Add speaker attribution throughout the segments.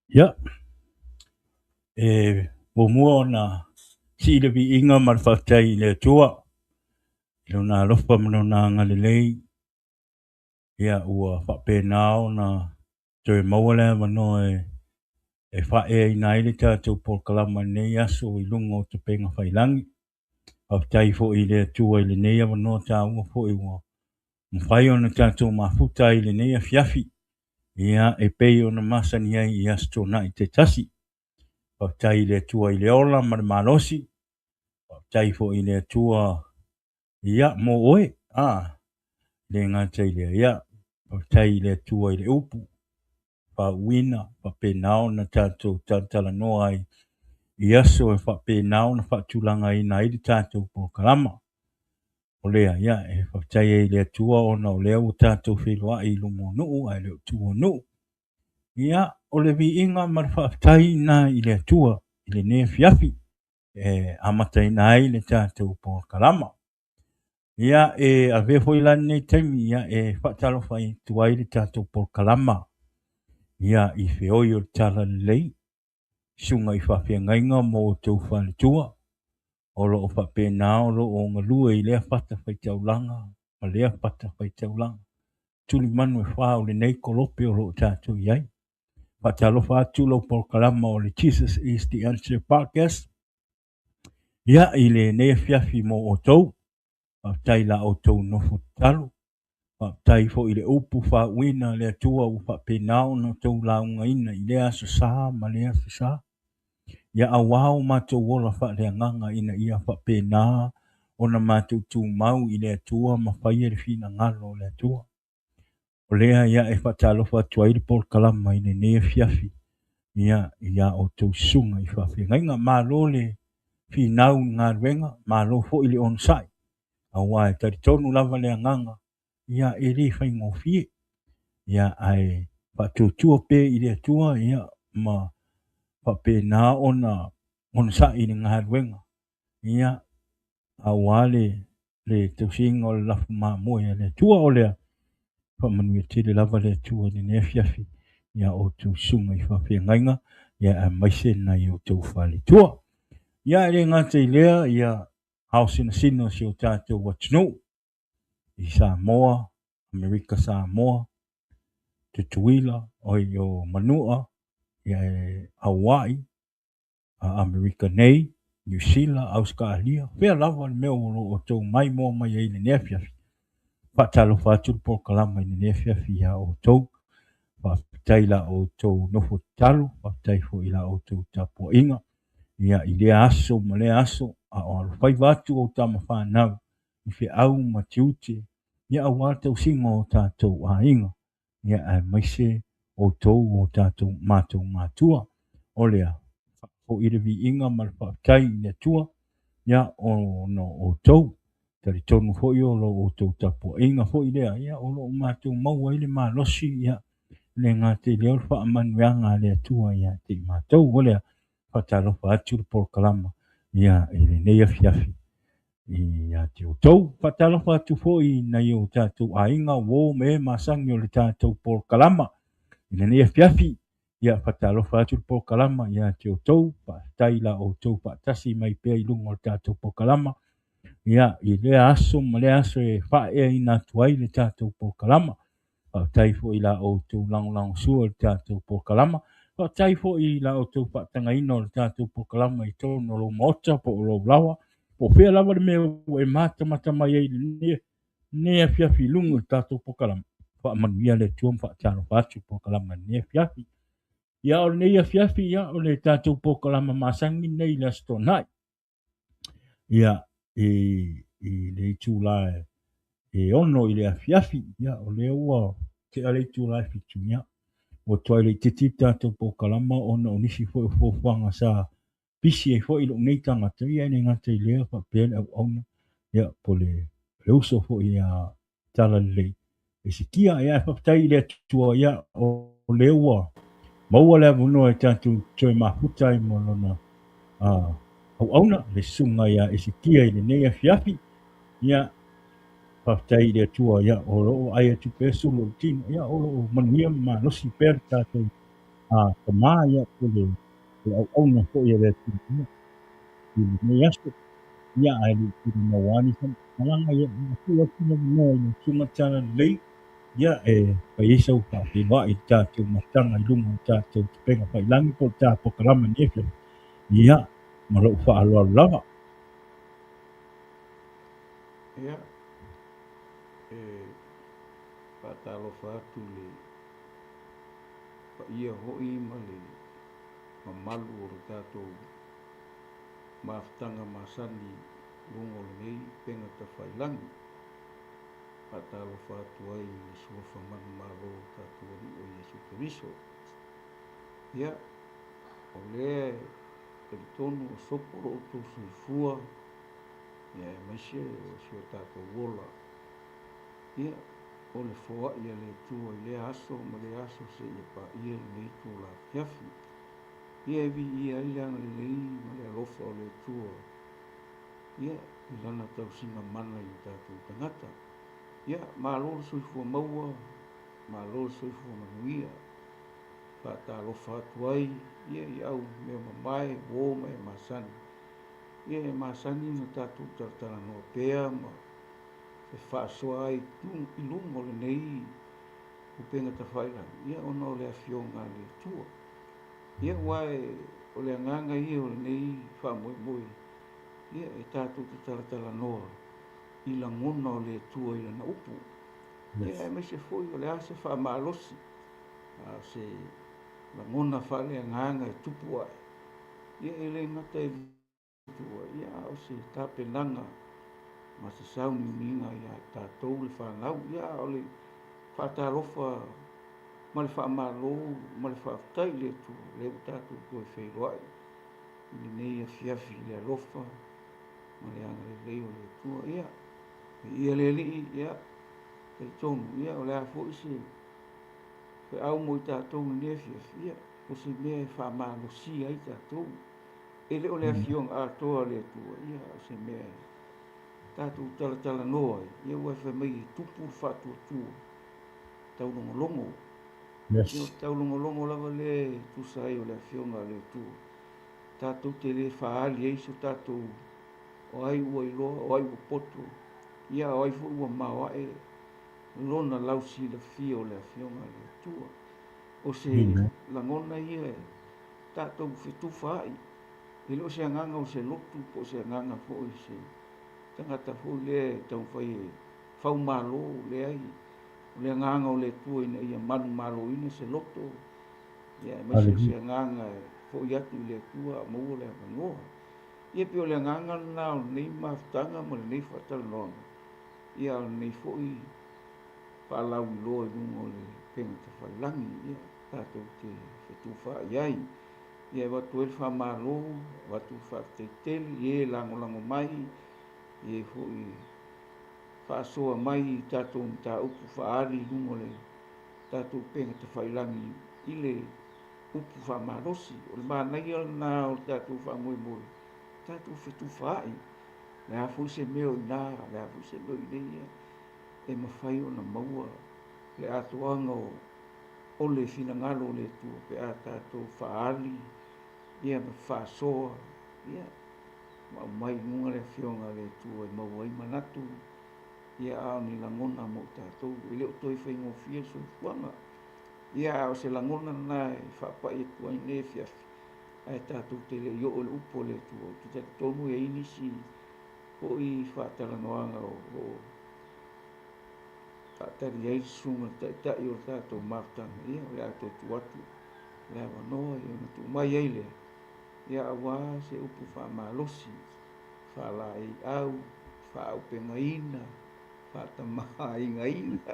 Speaker 1: Ia, ua mua ona si'ilivi'iga ma le fa'atai i le atua, i lona alofa ma lona galelei, ia ua fa'apena ona toe maua lea manoa e fa'aeaina ai le tatou polokalama lenei aso i luga o tapega failagi, fa'afetai fo'i i le atua i lenei avanoa tāua fo'i ua mafai ona tatou mafuta ai lenei afiafi, ia e pei ona masani ai i aso tona'i te tasi, fa'afetai i le atua i le ola ma le malosi, fa'afetai fo'i i le atua ia mo oe, le gata i lea ia, fa'afetai i le atua i le upu, fa'auina, fa'apena ona tatou talatalanoa ai i aso e fa'apena ona fa'atulagaina ai le tatou polokalama, o lea ia e fa'afetai ai le atua ona o lea ua tatou feiloa'i i luma o nu'u ae le utu o nu'u, ia o le vi'iga ma le fa'afetaina i le atua i lenei afiafi e amataina ai le tatou polokalama. Ia e avea foi lani nei taimi ia e fa'atalofa itu ai le tatou polokalama ia i feoi o le tala lelei suga i fa'afeagaiga mo outou faletua o lo'o fa'apena o lo'o galue i lea fata faitaulaga ma lea fata faitaulaga tuli manu e fā o lenei kolope o lo'o tatou i ai fa'atalofa atu lou polokalama o le Jesus is the Answer Podcast ia i lenei afiafi mo outou fa'afetai la outou nofo tatalo fa'afetai fo'i le upu fa'auina le atua ua fa'apena ona outou laugaina i lea aso sā ma lea aso sā ia auao matou ola fa'aleagaga ina ia fa'apena ona matou tumau i le atua ma faia le finagalo o le atua o lea ia e fa'atalofa atu ai le polokalama i lenei afiafi ia ia outou suga i fa'afeagaiga mālō le finau galuega mālō fo'i le ono sa'i auā e talitonu lava le agaga ia e lē faigofie ia ae fa'atuatua pe i le atua ia ma fa'apena ona sa'i i le galuega ia auā le tausiga o le lafu mamoe a le atua o lea fa'amanuia tele lava le atua i lenei afiafi ia outou suga i fa'afeagaiga ia e maise nai outou faletua ia e lē gata i lea ia ao sinasino si o tatou atunuu i Samoa, Amerika Samoa, Tutuila, oi o Manua, ia e Hawaii, a Amerika nei, New Zealand, Australia, pea lava le mea o outou mai mo mai ai lenei afiafi. Fa'atalofa atu le polokalama i lenei afiafi ia outou, fa'afetai la outou nofo tatalo, fa'afetai fo'i la outou tapua'iga, ia i lea aso ma lea aso a o alofaiva atu ou tamafanau i fe'au ma tiute ia auā tausiga o tatou āiga ia ae maise outou o tatou matou matua o lea fo'i le vi'iga ma le fa'afetai i le atua ia ono outou talitonu fo'i o lo outou tapua'iga fo'i lea ia o lo'o matou maua ai le malosi ia le gata i lea o le fa'amanueaga a le atua ia te i matou o lea fa'atalofa atu le polokalama ia i lenei afiafi ia te outou fa'atalofa atu fo'i nai o tatou āiga uō me masagi o le tatou polokalama i lenei afiafi ia fa'atalofa atu le polokalama ia te outou fa'afetai la outou fa'atasi mai pea i luga o le tatou polokalama ia i lea aso ma lea aso e fa'aeaina atu ai le tatou polokalama fa'afetai fo'i la outou lagolago sua o le tatou polokalama fa'afetai fo'i la outou fa'atagaina o le tatou polokalama i tonu o lou maota po o lou lava po pea lava le mea ua e matamata mai ai lenei afiafi i luga o le tatou polokalama fa'amanuia le atua ma fa'atalofa atu le polokalama lenei afiafi ia o lenei afiafi ia o le tatou polokalama masagi nei le aso tona'i ia i le itulā e ono i le afiafi ia o lea ua te ale itulā e fitu ia ua toai le ititi tatou polokalama ona o nisi fo'i o fofoaga sa pisi ai fo'i lo'o nei tagata ia ina gata i lea fa'apea le au'auna ia po le uso fo'i a tala lelei e sikia ia e fa'afetai i le atua ia o lea ua maua le avanoa e tatou toe mafuta ai mo lona au'auna le suga ia e sikia i lenei afiafi ia fa'afetai i le atua ia o lo'o ai atu pea sulu o le tino ia o lo'o manuia ma malosi pea le tatou kama ia kule au na ko ia le tu ni yasto ia ai tu na wani san malanga ia tu tu no cuma cara lei ia pa isa u pa ti wa i cha tu matanga i lunga cha tu penga pa langi ko cha po kalama ni fe ia malo fa alo lava
Speaker 2: ia patalofa atu le ia ho'i ma le mamalu o le tatou mafutaga masani luga o lenei pega tafailangi patalofa atu ai le suafa manumālō tatou ali'o iesu keriso ia o lea e tonu o sopo lo'o tusuifua ia e maise o sio tatou ola ia o le foa'i a le atua i lea aso ma le aso se'ia pa'ia lenei tulafiafi ia e vi'ia ai le agalelei ma le alofa o le atua ia i lana tausiga mana i tatou tagata ia mālō le soifua maua mālō le soifua manuia fa'atalofa atu ai ia i au mea mamae ō ma e masani ia e masani na tatou talatalanoa pea ma e whaasoa ai i lunga o lenei upenga tawhailani ia ona o le afionga le tua ia wae o le anganga ia o lenei whaamoe ia e tātou te talatala noa i la ngona o le tua i lana upu ia e mese foi o le ase whaamalosi se la ngona whale anganga e tupu ai ia e le ngata e tua ia o se tāpenanga ma se sau ni minga ia tātou le whanau ia o le whaatalofa ma le whaamalo ma le whaafutai le tu le tātou koe whairoai i nei a fiafi le alofa ma le anga le leo le tua ia ia le li ia e tonu ia o le a fo isi pe au mo i tātou ni ne fiafi ia o se mea e whaamalo si ai tātou e le o le a fiong a toa le tua ia o se mea tātou talatala noa ia ua whai mai tupu whātua tau longolongo ia tau longolongo lava le tusai o le awhionga le tu tātou te le whaali eiso tātou o ai ua iloa o ai ua poto ia o ai fu ua mawae lona lausi la fia o le awhionga le tua o se langona ia tātou whetuwha ai i lo se anganga o se lotu po se anganga fo i se tangata fu le tau whai whau malo le ai le nganga o le tua ina ia manu malo ina se loto ia mai se nganga fo ia tu le tua mo le no ia pe le nganga na nei maftanga mo nei fatal no ia nei fo i pa la u lo no le pen te fa langi ia ta to te tu fa ia ia va tu el fa malo va tu fa te tel ia lango mai e foi whaasoa mai tātou ta upu whaari lungo le tātou penga te whailangi i le upu whaamarosi o le mānai al nā o tātou whaamoe tātou whetu whaai le hafu se meo i nā le hafu se meo i neia e mawhai o na maua le atoanga o le whinangalo le tu pe a tātou whaali ia me whaasoa ia ma mai nunga le whionga le tu e maua i manatu ia au ni langona mo tātou i leo toi whaingo fia so whanga ia au se langona nai whapai e tua i ne fiafi ai tātou te le yo o le upo le tu te tonu e inisi o i whaatala noanga o whaatari ei sunga ta i o tātou maftanga ia le ato tu atu le awa noa i o tu mai eile ia awa se upu whaamalosi whala i au whaau pengaina whaatamaha i ngaina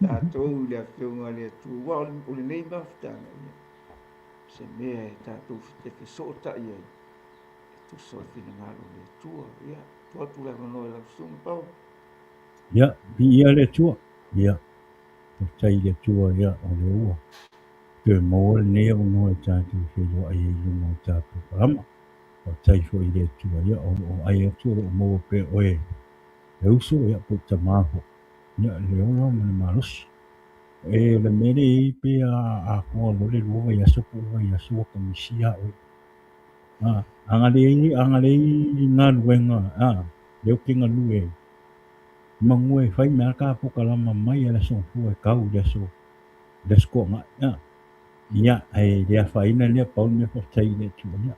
Speaker 2: tātou le whionga le tu wa o le nei maftanga ia se mea e tātou te whesota ia tu sorfina ngaro le tua ia tuatu le wanoa e la sunga pau
Speaker 1: ia ia le tua ia tai le tua ia o le ua ke mo le ne o no ta tu se yo ai yo no ta tu ama o tai fo i le tua ia o ai tu o mo pe oe e uso ia po tamaho ia le o no me malos E le mere i pe a ko lo le lo ya so po ya so ko misia o. Anga le nga luenga le kinga lue. Mangwe fai me ka po kala mai la so fu e kau le so. Le sko nga ia e le fai na le pa me po tai le tu ia.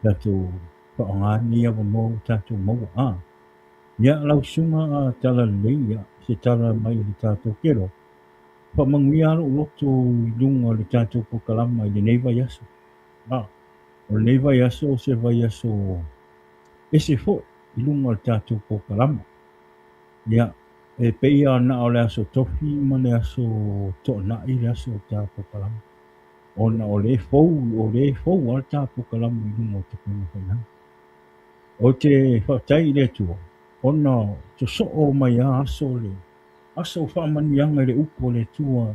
Speaker 1: La tu pa nga ni ya mo ta tu mo ia lau sunga tala le ia se tala mai le ta to kero. Pa mangia lo loto lunga le ta to po kala mai le nei vai aso. O nei vai aso se vai aso ese fo i lunga le ta to po kala mai. Ia e pe ia na o le aso tofi ma le aso to na i le aso ta po kala mai. Ona o le fou al ta po kala mai lunga te pena fai. O te whaktai le tua, ona to so o mai a aso le, aso whamanianga le upo le tua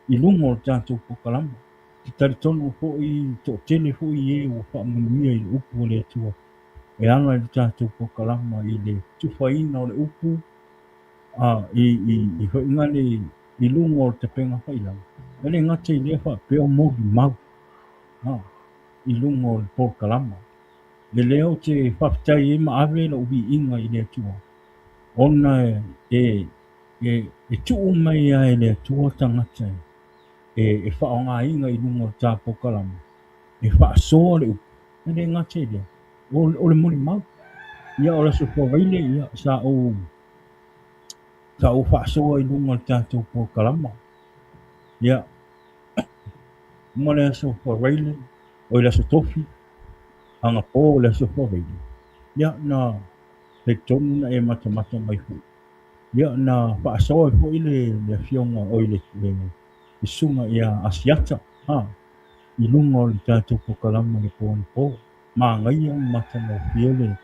Speaker 1: i lungo o tātou pokalama. Ki taritono po i to tele po i e o whamania i le upo le tua. E anga i tātou pokalama i le tuwhaina o le upu, i whainga le i lungo o te penga whailang. Ele ngate i le whapeo mori mau, i lungo o le pokalama. Le leo te whaptai e maawe la ubi inga i le tua. Ona e tuu mai a e le tua tangata e whaonga inga i lunga tā pokalama. E whaasoa le upu. E le ngate le. O le mori mau. Ia o la so whawaile ia sa o whaasoa i lunga tātou pokalama. Ia. Mo le so whawaile. O la so tofi. Anga po le so whawaile. Ia na le tonu na e mata mai fu. Ia na whaasoa fo i le fionga o i le sunga ia asiata. I lunga o le tātou pokalama le pōni pō. Mā ngai au mata no fiele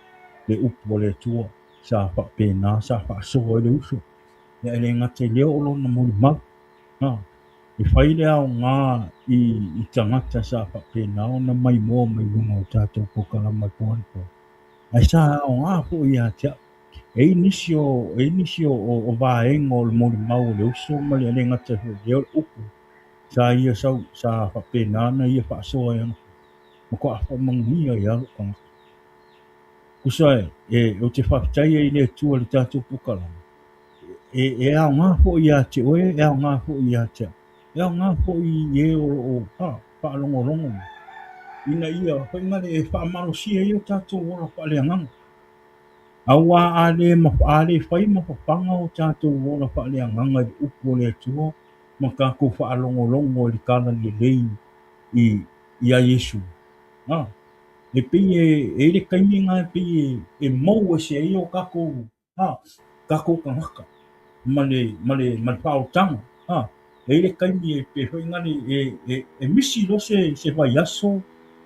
Speaker 1: le upo le tua. Sa whapena, sa whaasoa i le uso. Ia ele ngate leo olo na mori mau. I whaile au ngā i tangata sa whapena o na mai mua mai lunga o tātou pokalama le pōni pō. Ai sa au ngā fo i a tia. E inisio o vaenga o le mori mau le uso ma le ngata leo le upu. Sa ia sau sa whapena na ia whaasoa ia. Mako a whamangia ia lukanga. Kusa o te whaktai e le tua le tātou pukalama. E au ngā fo i a te oe, e au ngā fo i a te. E au ngā fo i e o whaalongo. Ina ia, whainga le whaamalosia i o tātou ora whaaleanganga. Aua ale whai mawhapanga o tātou ora whaaleanganga i upo le tua. Maka ko whaalongo li kala le lei i a Yesu. E pi e le kaiminga pi e mau se i o kako kangaka. Male whaotanga. E le kaimi e pe whaingani e misi lo se vai aso.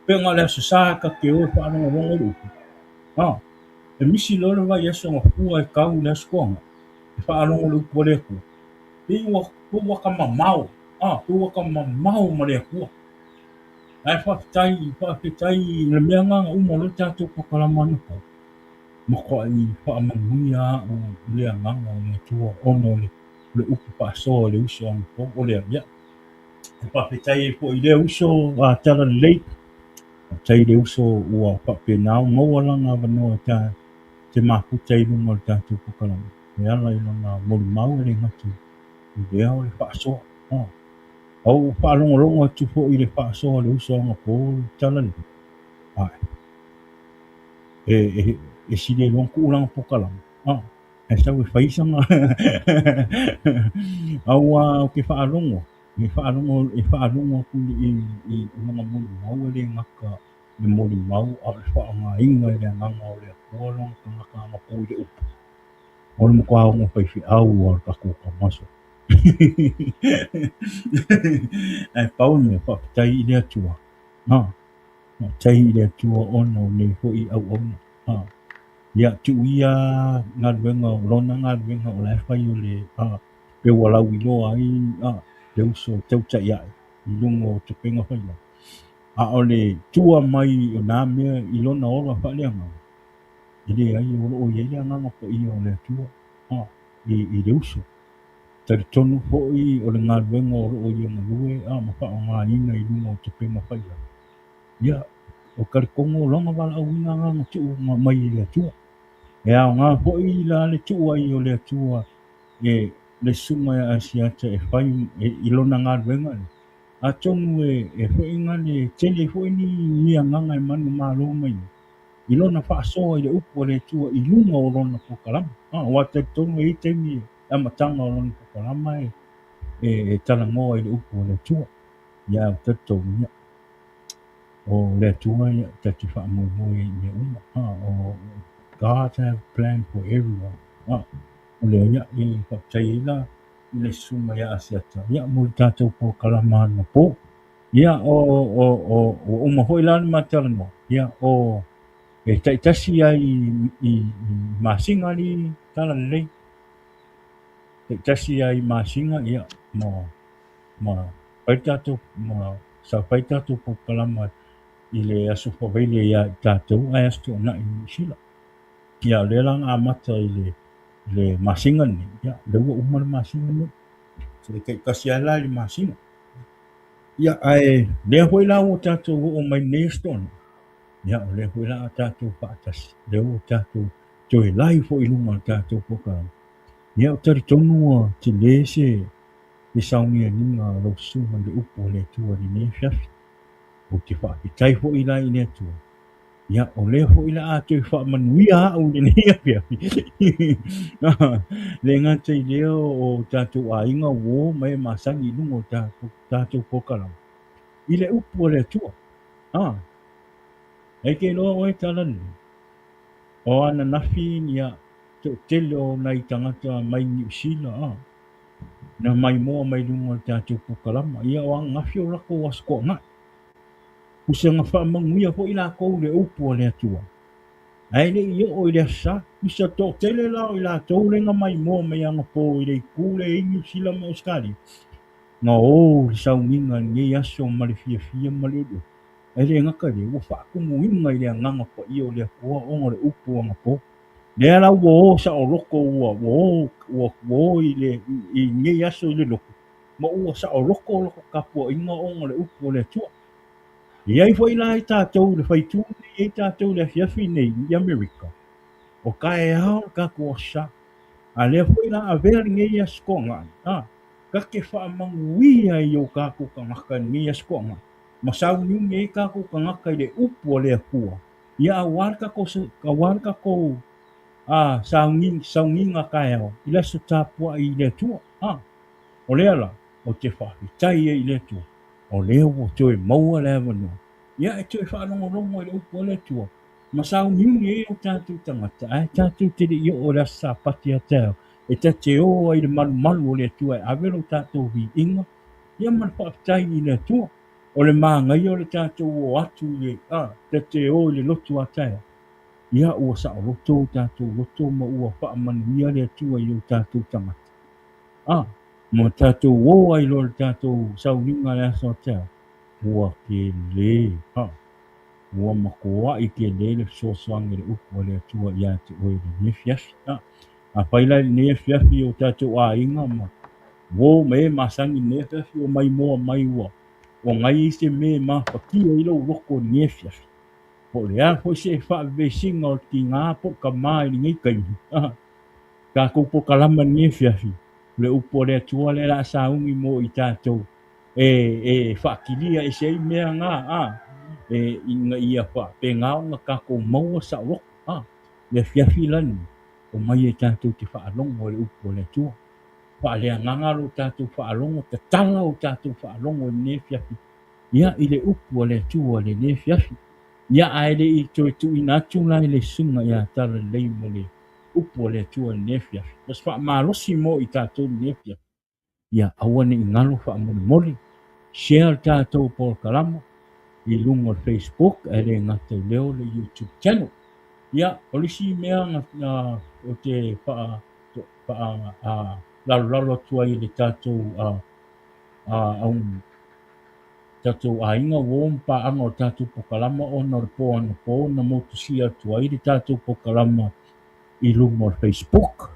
Speaker 1: Pe ngā le aso sā ka ke o whaalongo upu. E misi lo le vai aso ngā fua e kau le aso konga. E whaalongo le upu le kua. Pe ua ka mamau. Pe ua ka mamau ma le kua. Ai whaktai le mea nganga uma lo tātou pakalama nuka. Mako ai whaamanguia o lea nganga o le tua ono le upu pasoa le uso anpo o lea mea. E whaktai e po i le uso a tala lei. Tai le uso ua whapenao ngawalanga wanoa te maputai lunga le tātou pakalama. E ala i langa mori mau e le ngatu. I lea o le pasoa. Au whaalongo tu fo i le whaasoa le uso anga po tala le. E si le lonku ulanga pokalama. E sau e whaisanga. Au ke whaalongo. E whaalongo kuli i mga mori mau e le ngaka. Le mori mau a le whaanga inga e le nganga o le kualong ka ngaka anga po i le upu. O le mokua hongo whaifi au a kako ka maso. Ai pau me whaktai i le atua. Tai i le atua ono le hoi au ona. Ia tu ia ngā ruenga o lona ngā ruenga o lai whai o le pe walau i loa ai le uso tauta ia i lungo o te penga whai. O le tua mai o nā mea i lona ora whaleanga. I le ai o loo i eia nganga po i o le atua. I le uso. tari tonu fo'i o le galuega o lo'o ia galue ma fa'aogāina i luga o te pena faia ia o kalikogo o loga vala'auina agaga tu'u mai i le atua e aogā fo'i la le tu'u ai o le atua e le suga e asiata e fai i lona galuega le a tonu e hoʻiga le tele fo'i ni miagaga e manu mālō mai i lona fa'asoa i le upu o le atua i luga o lona pokalama ua tautonu e i taimi e amataga o lona pokalama e talagoa i le upu o le atua ia o tatou ia o le atua ia tatu fa'amoemoe i le uma o God have plan for everyone o le ia i fa'atai ai la i le suga ia asiata ia mo le tatou pokalama ana po ia o uma ho'i la le matalagoa ia o e taʻitasi ai i masinga li tala lelei taʻitasi ai masinga ia ma pai tatou ma sa pai tatou pokalama i le aso fa'availe ia i tatou ae aso to'anaʻi sila ia o le laga amata i le masinga nei ia le ua uma le masinga nei le taʻitasi ai la i le masinga ia ae lea foi la ua tatou o'o mai nei aso to'anaʻi ia o le foi la tatou fa'atasi le ua tatou toe lai fo'i luga o tatou pokalama ia o talitonu ua te lē se saumianiga lou suga i le upu o le atua lenei fiafi o te fa'apitai fo'i la i le atua ia o lea fo'i la a toe fa'amanuia a'u lenei afiafi le gata i lea o tatou āiga uō ma e masagi i luga o tatou pokalama i le upu o le atua ai ke loa oe talale o ana nafi ia to'atele o nai tagata mai niusila na mai moa mai luga o tatou pokalama ia o agafi o lako o asoko'aga'i usaga fa'amaguia fo'i lakou le upu o le atua ae le'i o'o i le asā usa to'atele la o i latou lega mai moa mai agapō i le ikū le'i niusila ma australia na o le saumiga legei aso ma le fiafia ma le ulu ai le gaka le ua fa'akumuiga i le agaga paia o le akua oga le upu agapō lea la ua ō sa'oloko ua ō i gei aso i le loko ma ua sa'oloko o loko kapuaʻiga oga le upu o le atua iai fo'i la i tatou le faitū nei ai tatou le afiafi nei i amerika o kaeao le kakuasā a lea fo'i la avea legei asoko'aga'i kake fa'amaguia i o kākou kagaka legei asoko'aga'i ma sauniuni ai kākou kagaka i le upu o le akua ia auā le kakou saugiga kaeao i le aso tapua'i i le atua o lea la o te fa'afitai ai i le atua o lea ua toe maua le avanua ia e toe fa'alogologo i le upu o le atua ma sauniuni ai o tatou tagata ae tatou tele'i o'o le aso sapati ateo e tate ō ai le malumalu o le atua e ave lou tatou vi'iga ia ma le fa'afitai i le atua o le magaia o le tatou o atu i le tate ō i le lotu ataea ia ua sa'oloto o tatou loto ma ua fa'amanuia le atua i o tatou tagata ma tatou ō ai lo le tatou sauliga le aso atea ua kelē ua makoa'i kelē le fesoasoagi i le upu o le atua iā te oe lenei fiafi a pai lai lenei afiafi o tatou āiga ma ō ma e masagi lenei afiafi o mai moa mai ua ua gai i se me mafakia i lou loko lenei afiafi po le a foi se fa'avesiga o le tigā po kamā i legei kaimi kākou pokalama lenei afiafi le upu o le atua le la saugi mo i tatou e fa'akilia e seai mea gā ina ia fa'apegāoga kākou maua sa'oloko le afiafi lani o mai e tatou te fa'alogo o le upu o le atua fa'aleagaga lo tatou fa'alogo tatala o tatou fa'alogo lenei afiafi ia i le upu o le atua lenei afiafi ia ae le'i toe tu'uina atu la i le suga iā tala lelei mo le upu o le atua lenei afiafi mas fa'amalosi mo i tatou lenei afiafi ia aua ne'i galo fa'amolemole share le tatou polokalama i luga o le Facebook e le gata i leo le YouTube channel ia o lisi mea o te lalolalo atu ai le tatou tatou āiga ua ma pa'aga o tatou pokalama ona o le poana po na motusia atu ai le tatou pokalama i luga o le Facebook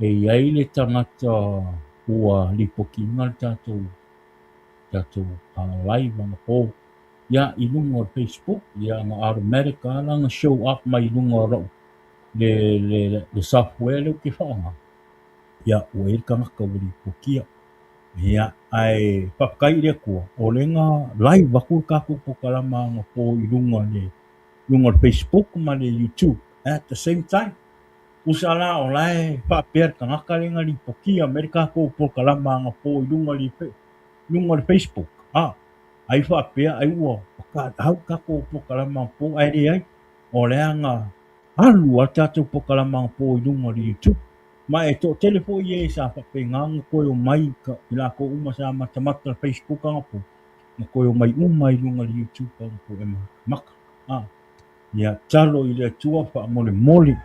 Speaker 1: e iai le tangata ua lipokinga le tātou live ana po. Ia i lunga o Facebook, ia nga automatic langa show up mai lunga o rau. Le software le ke whaonga. Ia ua e kangaka o lipokia. Ia ai pakai le kua. O le nga live aku kako po kalama nga po i lunga o Facebook ma le YouTube. At the same time, usala o lai whapea kangaka le nga lipokia. Amerika ko po kalama nga po i lunga o Facebook. Ai whapea ai ua. Hau kako po kalama po ai re ai. O le anga alu a tātou po kalama po i lunga o YouTube. Ma e tō telefo i e sa whape nganga koe o mai ka i la ko uma sa matamata Facebook anga po. Na koe o mai uma i lunga li YouTube anga po e maka. Ia talo i le tua wha mole mole.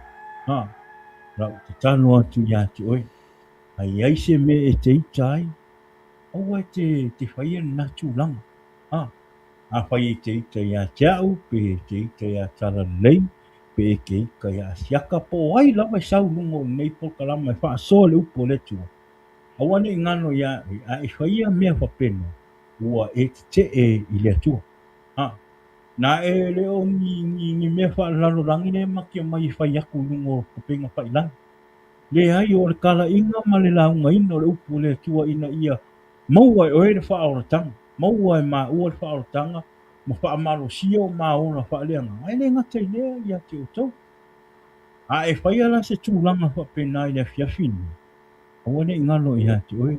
Speaker 1: Rau te tano atu ia te oi. Ai aise me e te ita ai. Aua te whaia natu langa. A whai e te ita ia te au, pe te ita ia tala lei. Pe ke ika ia siaka po ai lawa sau lungo nei po kalama e wha so le upo le tua. Awane i ngano ia a e whaia mea whapeno. Ua e te i le tua. Na e leo ni mea wha lalo rangi ne maki o mai whai aku lungo kupenga whai lang. Le ai o le kala inga ma le launga ina o le upo le tua ina ia. Maua e oe le wha aoratanga. Maua e maa ua le wha aoratanga. Ma wha amaro sio maa ona wha leanga. Ai le ngata i lea ia te o tau. A e whai ala se tūlanga wha pena i le fiafini. Awane i ngano i hati oe.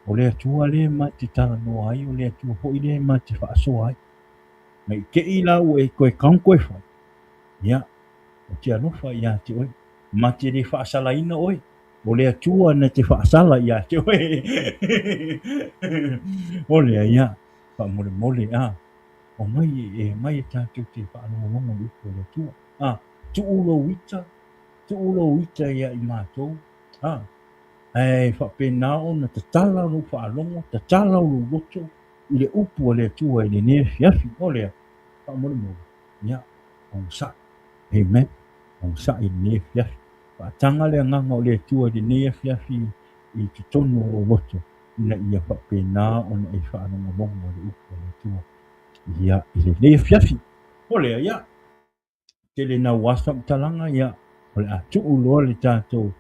Speaker 1: O le atua le ma te tala noa ai. O le atua ho i le ma te wha asoa ai. Mai ke i lau e koe kaunkoe whai. Ia. O te anofa i hati oe. Ma te le wha asala ina oe. O le atua na te wha asala i hati oe. O le ia. Wha mole mole o mai e tātou te wha anongongo i upo le atua. Tu ulo wita ia i mātou. Ai whapena o na te tala no whaalongo, te tala o roto i le upu o le atua i le ne fiafi o lea. Whamore mora. Ia, on sa. Amen. On sa i le ne fiafi. Whaatanga le nganga o le atua i le ne fiafi i te tono o roto. Ina ia whapena o na e whaanongongo o le upu o le atua. Ia, i le ne fiafi. O lea, ia. Te le na wasa talanga, ia. O le atu uloa le tātou.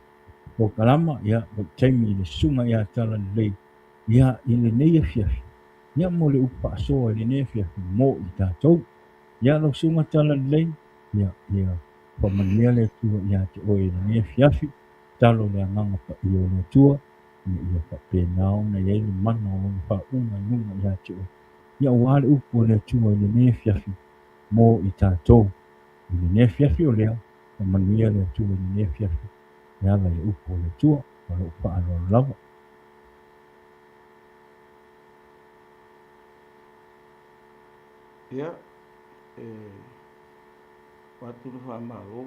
Speaker 1: O kalama, ia, o taimi le sunga ia tala lei. Ia, i le neia fiafi. Ia mo le upa asoa i le neia fiafi. Mo i tātou. Ia lau sunga tala lei. Ia, whamania le tua ia te oe le neia fiafi. Talo le anganga pa i o le tua. Ia whapenao na iei le mana o le whaunga nunga ia te oe. Ia wale upo le tua i le neia fiafi. Mo i tātou. I le neia fiafi o lea. Whamania le tua i le neia fiafi. Ia le upo le tua, o le upa alo lava.
Speaker 2: Ia, watu le whamaro,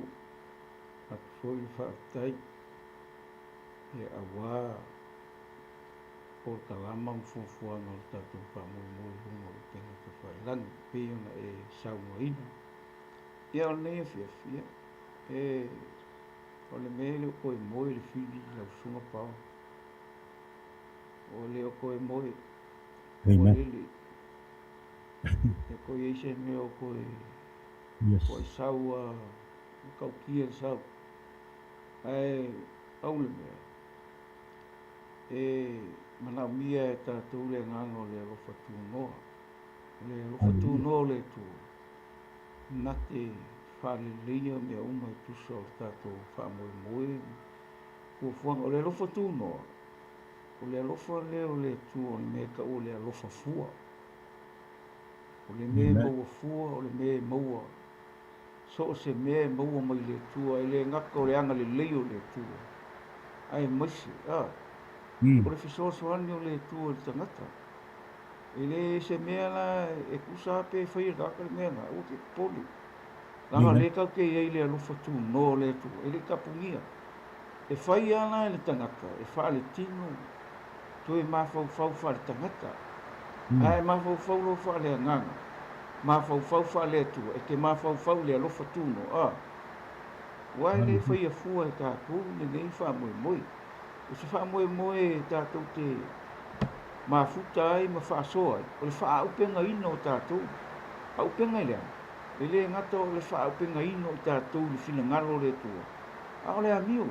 Speaker 2: atu foi le whaatai, awa, o kalama mfufuanga o tātou whamoro lungo o tenga te whailangi, peo na e saunga ina. Ia o nei fiafia, o le mele o koe moe le whiri lau sunga pao. O le o koe moe.
Speaker 1: Amen.
Speaker 2: E koe eise me o koe.
Speaker 1: Yes.
Speaker 2: Koe saua. Kau kia sau. Ai, au le mea. Manau mia e tātou le ngano le alofa tū noa. Le alofa tū noa le tū. Nate whale leia mea unga i tusa o tātou whamoe moe. Kua fuanga o le alofa tū noa. O le alofa leo le tū o le mea ka o le alofa fua. O le mea maua fua, o le mea maua. So o se mea maua mai le tū. E le ngaka o le anga le leio le tū. Ai maisi, O le fisoasoani o le tū o le tangata. E le se mea la e kusa pe whaia kaka le mea nga. O te poli. Langa le kau ke iei le alofa tū no le tū. E le kapungia. E whai ana e le tangata. E wha le tino. Tu e mawhau wha le tangata. Ai mawhau lo wha le anganga. Mawhau wha le tū. E ke mawhau le alofa tū no. Wai le fai a fua e tātou, le nei wha moe moe. O se wha moe moe tātou te mafuta ai ma wha soa ai. O le wha upenga ino tātou. A upenga i lea. E le ngata o le wha upenga ino tātou le fina ngalo le tua. A o le amio.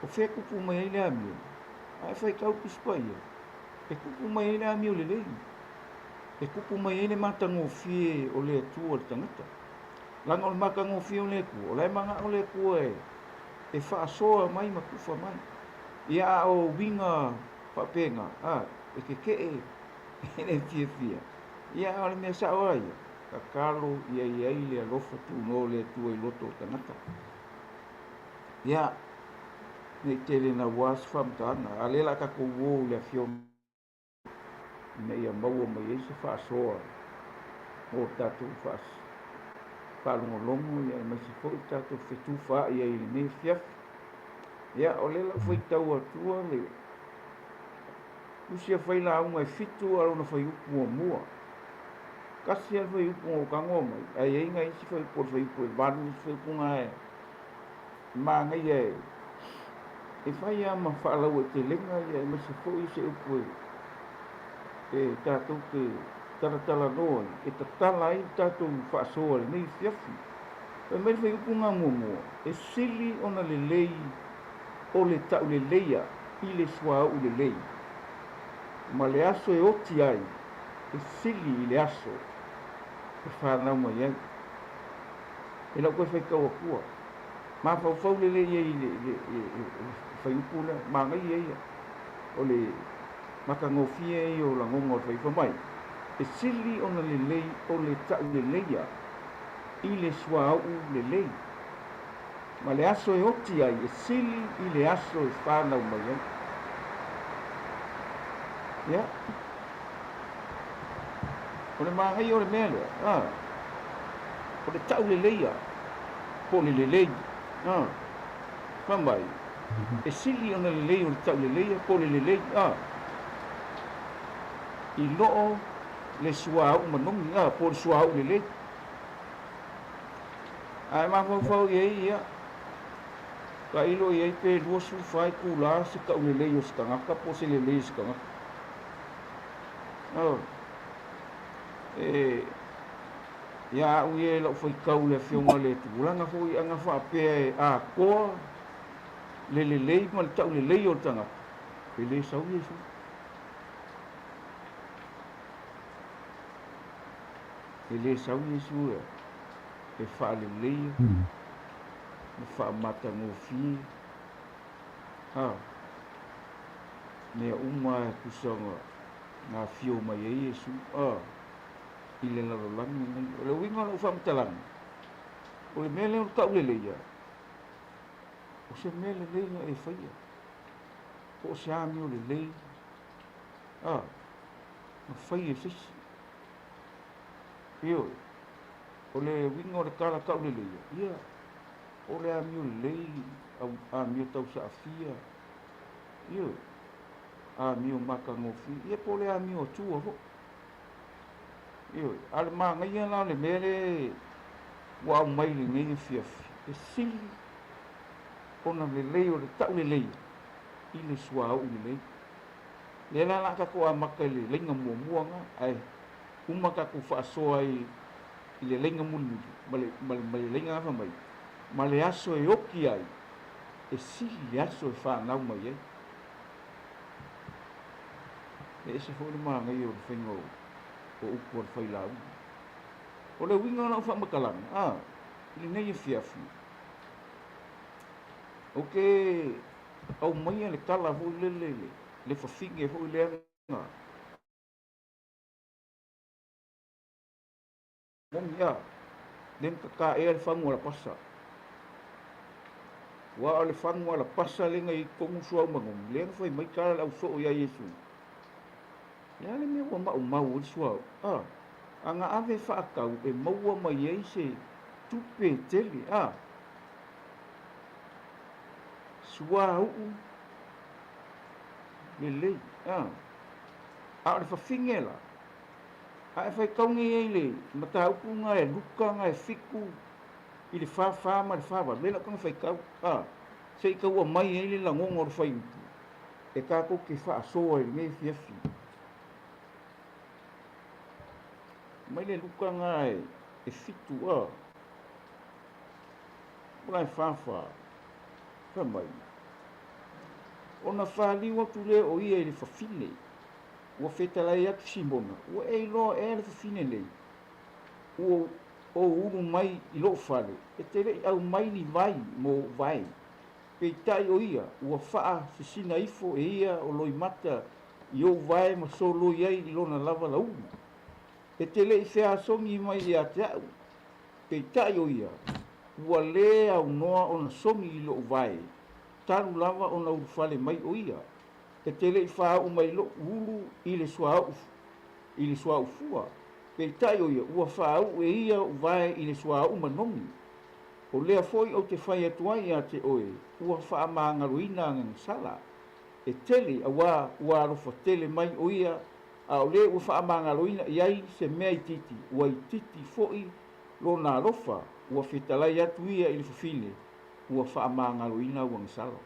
Speaker 2: O whea kupu mai ai le amio. A e whai kau kispa ia. E kupu mai ai le amio le lei. E kupu mai ai le matango fie o le tua o le tangata. Langa o le matango fie o le kua. O le manga o le kua e wha soa mai ma kufa mai. Ia o winga whapenga. E ke e ne fia fia. Ia o le mea sa oa ia. Ka kalo ia ia i le alofa tu no le tua i loto tangata. Ia, nei tele na was whamtana. A lela ka kou le fio. Nei a maua mai eise wha soa. O tatu wha whalongolongo ia mai se fo tatu whetu wha ia i le nei fiaf. Ia o lela whai tau atua le. Usia whai la unga e fitu arona whai upu o mua. Kasi al whai upu o kango mai. Ai inga isi whai upu o whai upu e vanu isi whai upu ngā e. Mā ngai e. E whai a ma whaalau e te lenga ia e masi fo i se upu e. E tātou te taratala noa. E ta tala i tātou whaasoa le nei fiafi. E meri whai upu ngā mua mua. E sili ona le lei o le tau le leia i le sua au le lei. Ma le aso e oti ai. E sili i le aso. E whanau mai ai. E lau koe whai kaua kua. Ma whau le lei i le whai upu le. Ma ngai ai. O le makangofia i o la ngonga o whai whamai. E sili ona le lei o le tau le leia i le sua au le lei. Ma le aso e oti ai, e sili i le aso e whanau mai ai. Ia. O le māngai o le mea lea. O le tau le leia. Po le lei. Whamai. E sili ona le lei o le tau le leia, po le lei. I loo le sua au manongi. Po le sua au le lei. Ai mawhau i ei ia. Ka ilo i ei pe lua su whai kula se ka ule lei o se kangaka, po se le lei se kangaka. Ia au i e lau whai kau le whionga le tūlanga hui anga whaapea e a koa le lei ma le tau le lei o le tangaka. Pe le sau i e su. Pe le sau i e su e. E wha le lei. Me wha mata ngofi. Mea uma e kusanga ngā whio mai e Iesu. I le larolangi. O le winga lau whamtalangi. O le mele o tau le leia. O se mele leia e whaia. O se ami o le lei. Ma whaia e sisi. Io. O le winga o le kala tau le leia. Ia. O le ami o le lei. Ami o tau sa afia. Io. Ami o maka ngofi. Ia po le ami o tua ho. Io. Ale maa ngai ala le mere. Wa au mai le ngai fiafi. E sili. Ona le lei o le tau le lei. I le sua au le lei. Le la la kako a maka le lenga mua mua nga. Ai. Uma kako whaasoa i le lenga mulu. Ma le lenga afa mai. Ma le aso e oki ai. E sili le aso e whanau mai ai. E se fo le maa ngai o le whenga o upu o le whailau. O le winga na uwha makalanga. Le nei e fiafi. Oke, au mai le kala ho le whawhinge ho le anga. Mongi a, len ka e le whangu ala pasa. Wa le whangu ala pasa lenga i kongu sua umangong. Lenga whai mai kala au so o ia Yesu. Ia le mea ua mau o sua. Anga ave whaakau e maua mai ei se tupe tele. Sua au le lei. A le whawhinge la. A e whai kaungi ei le. Mata upu nga e luka nga e whiku. i le whawha ma le whawa lela kona whaikau se i kaua mai e le langonga o le whai utu e kako ke wha asoa i me fiafi mai le luka ngā e fitu Ura e whawha mai ona whaliwa tu le o ia i le whawhine ua whetalai atu simona ua e loa e le whawhine nei ua o uru mai i loo whale e te rei au mai ni vai mo vai pe tai o ia ua whaa sisina ifo e ia o loi mata i o vai ma solo iai i lona lava la uru e te rei whea songi mai i a te au pe tai o ia ua le au noa ona songi i loo vai taru lava ona uru whale mai o ia e te rei whaa o mai loo uru i le sua ufua pe tai o ia ua whaau e ia o vai i le sua umanongi. O lea foi o te whai atuai a te oe, ua wha maangaruina ngang sala. E tele a ua arofa tele mai o ia, a o lea ua wha maangaruina iai se mea i titi, ua i titi foi lo na arofa, ua whetalai atu ia i le whawhile, ua wha maangaruina ngang sala.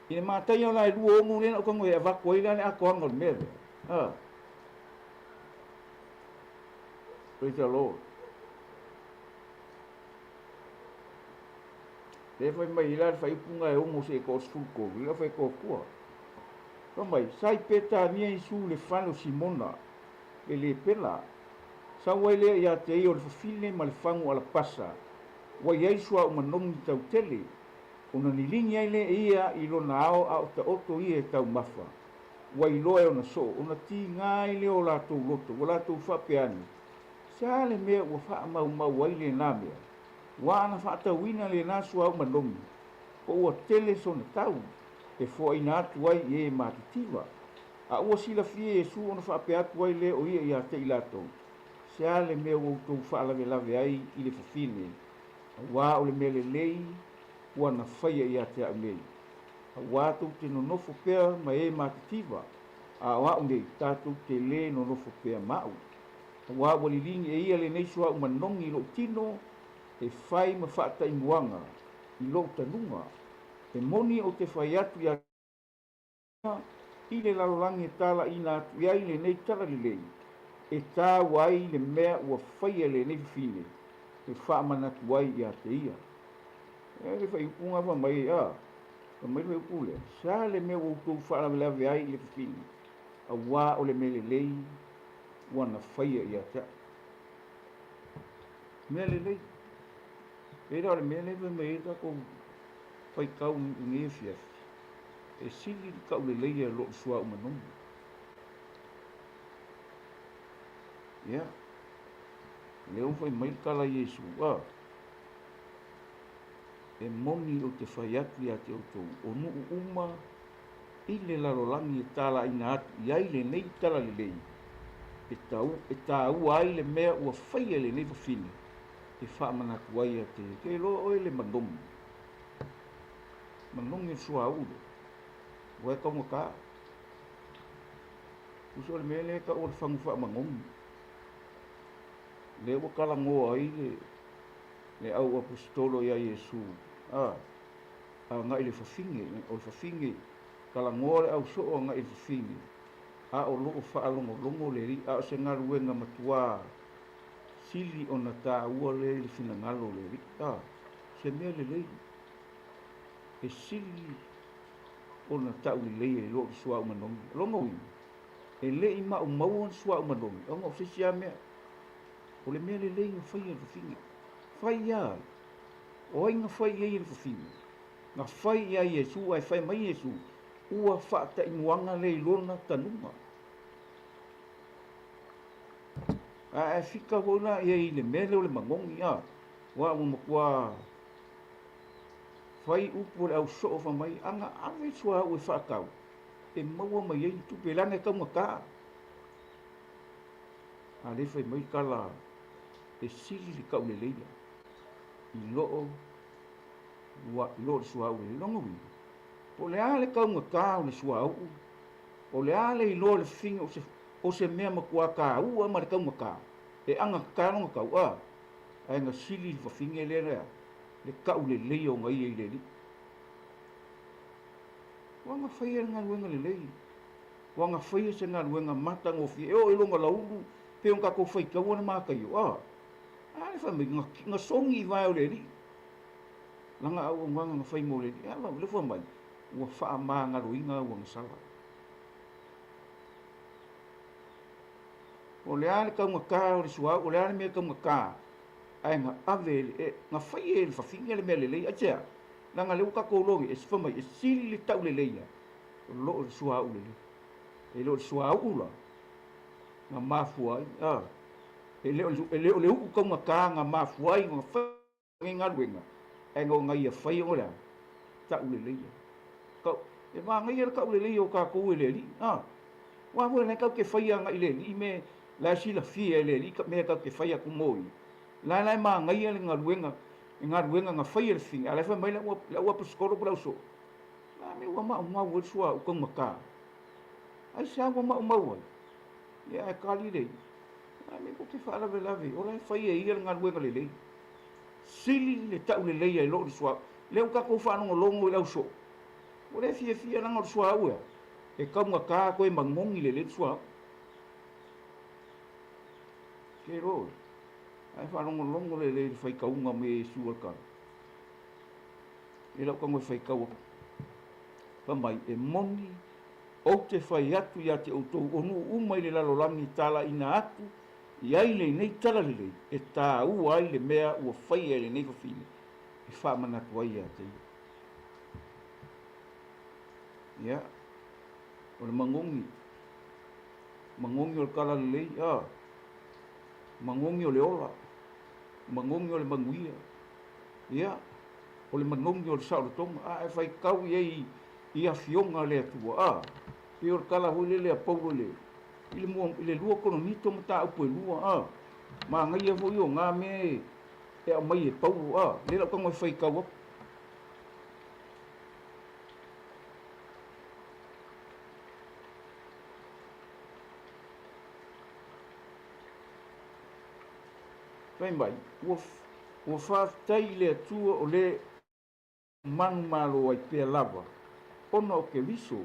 Speaker 2: Ine mātai o lai rua ongu lena o kango e avako eila ne ako anga o mere. Praise the Lord. Le fai mai ila fai punga e ongo se ko suko, ila fai ko kua. Ka mai sai peta nia i su le fano Simona le pela. Sa wai le ia te i o le fafine ma le fangu ala pasa. Wai ai sua o manongi tau tele. Ona nilingi ai le ia i lo na ao a o ta oto i e tau mafa. Wai loe ona so, ona ti ngai le o la tau loto, o la tau whapeani. Sa le mea ua wha mau ai le nā mea. Wa ana wha tauina le nā sua au manongi. O ua tele so na tau. E fo ina atu ai e mātitiva. A ua sila fie e su ona wha pe atu ai le o ia i a te ilatou. Sa le mea ua utou wha lave ai i le whawhine. A wā o le mea le lei, ua na whaia i a te au lei. A wā tau te nonofo pea ma e mātitiva. A wā unei tātou te le nonofo pea mau. Wa walilingi e ia le nei sua umanongi lo tino e fai ma whaata inguanga i lo tanunga e moni o te whai atu ia i le lalolangi e tala ina atu ia i le nei tala li lei e tā wai le mea ua whaia le nei fine e wha manatu wai ia te ia e le whai upunga wha mai ka mai whai upule sa le mea ua utou wha lawe ai i le fine a wā o le mele lei wana whaia i a tea. Mea le lei. E rao le mea le me e tako whai kau nge fiaf. E sili kau le lei a lo sua umanongi. Ia. Leo whai mai kala Yesu. E moni o te whai atu i a te autou. O nuu uma i le larolangi e tala ina atu. Iai le nei tala le lei. E tāu ai le mea ua whaia le nei whawhine. E whaamanaku ai a te ke lo oe le manongi. Manongi e sua uro. Ua e kaunga kā. Uso le mea le ka o le whangu whaamangongi. Le ua kalangoa ai le au apostolo ia Yesu. A ngai le whawhinge. O le whawhinge kalangoa le au so o ngai le whawhinge. A o loo whaalongo le ri, a o se ngaruenga matua sili o na tā ua le le whina ngalo le ri. Se mea le lei. E sili o na tau li lei e loo sua umanongi. Longa ui. E lei ma o maua sua umanongi. Onga o sisi a mea. O le mea le lei nga whaia le whingi. Whaia. O ai nga whaia i le whingi. Nga whaia Yesu, ai whai mai Yesu. Ua whaata inuanga le ilona tanunga. E whika wona ia i le mele o le mangongi a. Wa makua whai upo le au soo wha mai. Anga ave sua ue whaakau. E maua mai ei tupe lange kaunga ka. A le whai mai kala. E sili li kau le leila. I loo. Wa loo le sua ue longa ui. O le ale kaunga ka o le sua au. O le ale i loo le whinga o se mea makua ka ua ma le kaunga ka. E anga karonga kau a. ai nga sili fa finge le le ka ule le o ngai le li wa nga fa nga wenga le wa nga fa se nga wenga mata ngo fi o ilo nga laulu pe on ka ko fa ka wona ma ka yo ai fa me nga songi vai le li langa au nga fa mo le le fa mai wa fa ma nga ruinga wa sala o le ale ka ngaka o le sua o le ale me ka ngaka ai nga ave nga fai e fa finga le mele le atia langa le ka ko longi e fa mai e sili le tau le leia lo o sua u le e lo sua u la nga mafua e le u ka ngaka nga mafua nga fa nga luenga e nga ia fai o le tau le leia ka e ma nga ia ka le leia o ka ko le li wa mo le ka ke fai nga ile li me la si la fie le li ka me ka ke fai ku moi la ma ngai le nga luenga nga fai le fing ala fa mai la wa pskoro bra so la me wa ma wo sua ku maka ai sa wa ma wa ya ka li le la me ko ke fa la ve o la fai e nga luenga le sili le tau le le lo sua le ka ko fa no longo le so o le fie na ngor sua u e ka maka ko e mangongi le sua ke ro ai fa longo le fai ka unga me sua ka e lo ka mo fai ka pa mai e moni o te fai atu ya te auto onu umai le lalo langi tala ina atu i ai le nei tala le e tā u ai le mea ua fai e le nei fafine e wha mana tu ai a te ia o le mangongi o le kala le lei mangongi o le ola mangongi o le manguia ia o le mangongi o le saulotonga e fai kau i a fionga le atua pe o le kala hui le a paulo le ile lua kono mito mata upo lua ma ngai e foi o nga me e a mai e paulo le la kongo fai kau Pai mai, ua whātai le atua o le manu malo ai pēr lava. Ona o ke riso,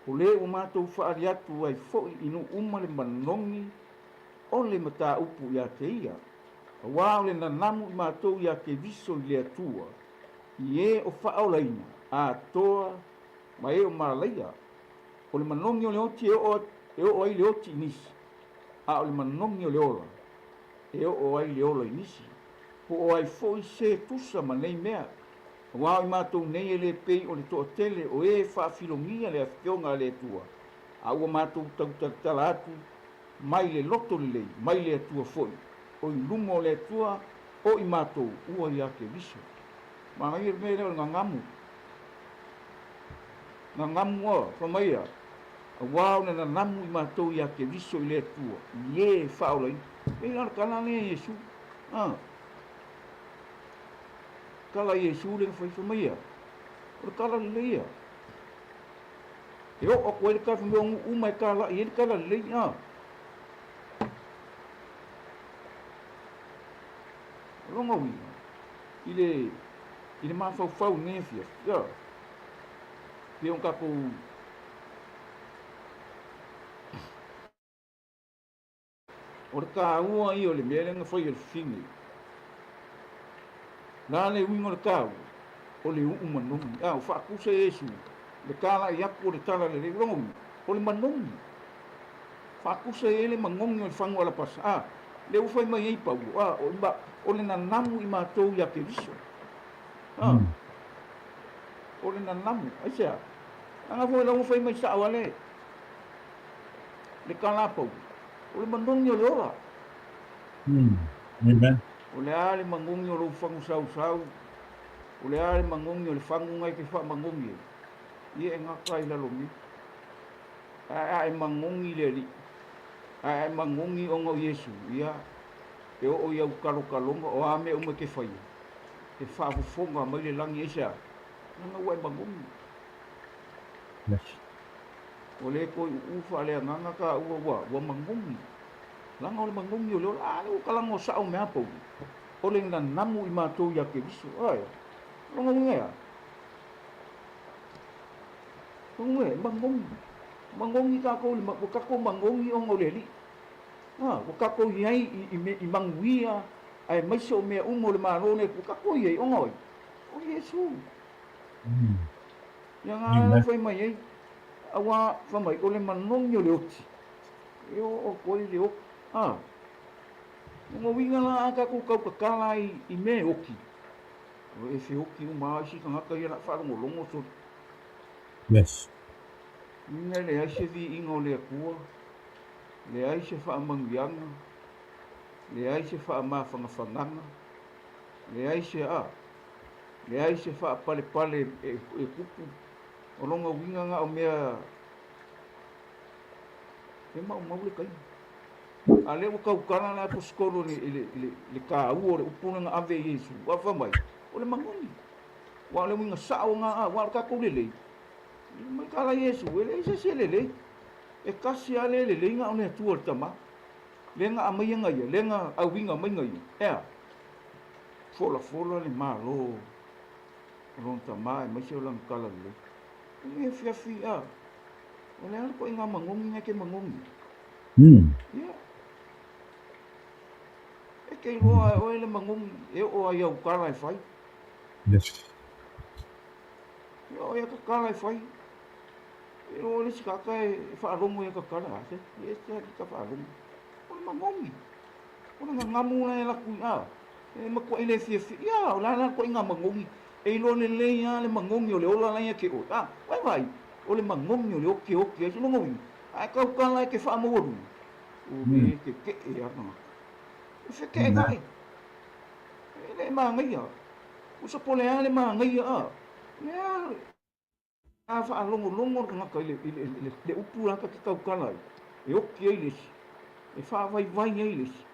Speaker 2: o le o mātou whaari atu ai fōi inu uma le manongi o le mata upu ia te ia. Wā o le nanamu i mātou ia ke riso i le atua. I e o whaolaina, a toa, ma e o mālaia. O le manongi o le oti e o ai le oti nisi. A o le manongi o le ola. E o ai le ola inisi. Po o ai foi se tusa ma nei mea. Wā i mātou nei e le pei o le toa tele o e whaafilongia le afionga le tua. A ua mātou tautatala atu mai le loto le lei, mai le atua foi. O i lumo le atua o i mātou ua i ake viso. Ma ngai me leo ngangamu. Ngangamu o, whamaia. Wā o na namu i mātou i ake viso i le atua. Ie whaolai. Ei nara kanane e Yesu. Kala Yesu le fai whamaia. O kala leia. E o koe le kafu mea umai kala, i e kala leia. Ronga ui. I le mawhau nefia. Ia. Pe on kako o le kāua i o le mea lenga whai o le whini. Nā le wingo le kāu, o le uu manongi. O whaakusa Yesu, le kāla i aku o le tala le rongongi, o le manongi. Whaakusa e le mangongi o le whangu ala pasa. Le uwhai mai ei pau, o le nanamu i mātou i ake viso. O le nanamu, aisea. Anga fwoi la uwhai mai sa awale. Le kāla pau. O le manongi o le ora.
Speaker 1: Amen.
Speaker 2: O le ale mangongi o lo whangu sau. O le ale mangongi o le whangu ngai ke wha mangongi. Ia e ngaka i lalomi. Ai mangongi le li. Ai mangongi o ngau Yesu. Ia e o iau kalo kalonga o ame ume ke whai. E whaafufonga mai le langi esa. Nanga wai mangongi.
Speaker 1: Yes.
Speaker 2: O le koi ufa le nganga ka ua mangongi. Langa o le mangongi o le ola. Ale o kalango sao mea pau. o le na namu I mātou ia ke viso. Ai, ronga ngea. Ronga, mangongi kako, kako mangongi o ngoleli. Kako iai I manguia, ai maiso mea umo le marone, kako iai o ngoi. O Yesu. Ia ngā whai mai ei, awa whamai o le manongi o le oti. Eo o koi le oki. Ngo winga la aka ko kau kakala I me oki. O e whi oki o maa isi ka ngaka ia na wharongo longo so.
Speaker 1: Yes.
Speaker 2: Minga le aise vi ingo le akua. Le aise wha mangianga. Le aise wha maa whangawhanganga. Le aise Le aise wha pale pale e kupu. O longa winga nga o mea. E mau le kai. A le o kau kala na po skolo le ka ua le upuna nga ave Yesu. Wa whamai. O le mangoni. Wa le winga sao nga wa ka kou le. Mai kala Yesu. E le se le. E kasi a le nga o ne tua le tama. Le nga amai nga ia. Le nga au winga mai nga ia. Ea. Fola le malo. Ron tama e mai se o lang kala le. E fiafi a. O le ana ko inga mangongi nga ke mangongi. Yeah. E kei roa o ele mangongi e o ai au kala e whai.
Speaker 1: Yes.
Speaker 2: E o ia ka kala e whai. E o le sikaka e whaarongo e ka kala ase. E se haki ka whaarongo. O le mangongi. O le ngamu na e laku ia. E makua ele fiafi. Ia o lana ko inga mangongi. E ilo le leia le mangongi o le ola laia ke o. Vai. O le mangongi o le oke. E silo ngongi. Ai kau kala e ke whaamoru. O me ke e ana. E wheke e vai. E le maangai a. Usa pole a le maangai a. Lea. A whaalongo ka ngaka le upu raka ki kau kala. E oki e lesi. E whaavai e lesi.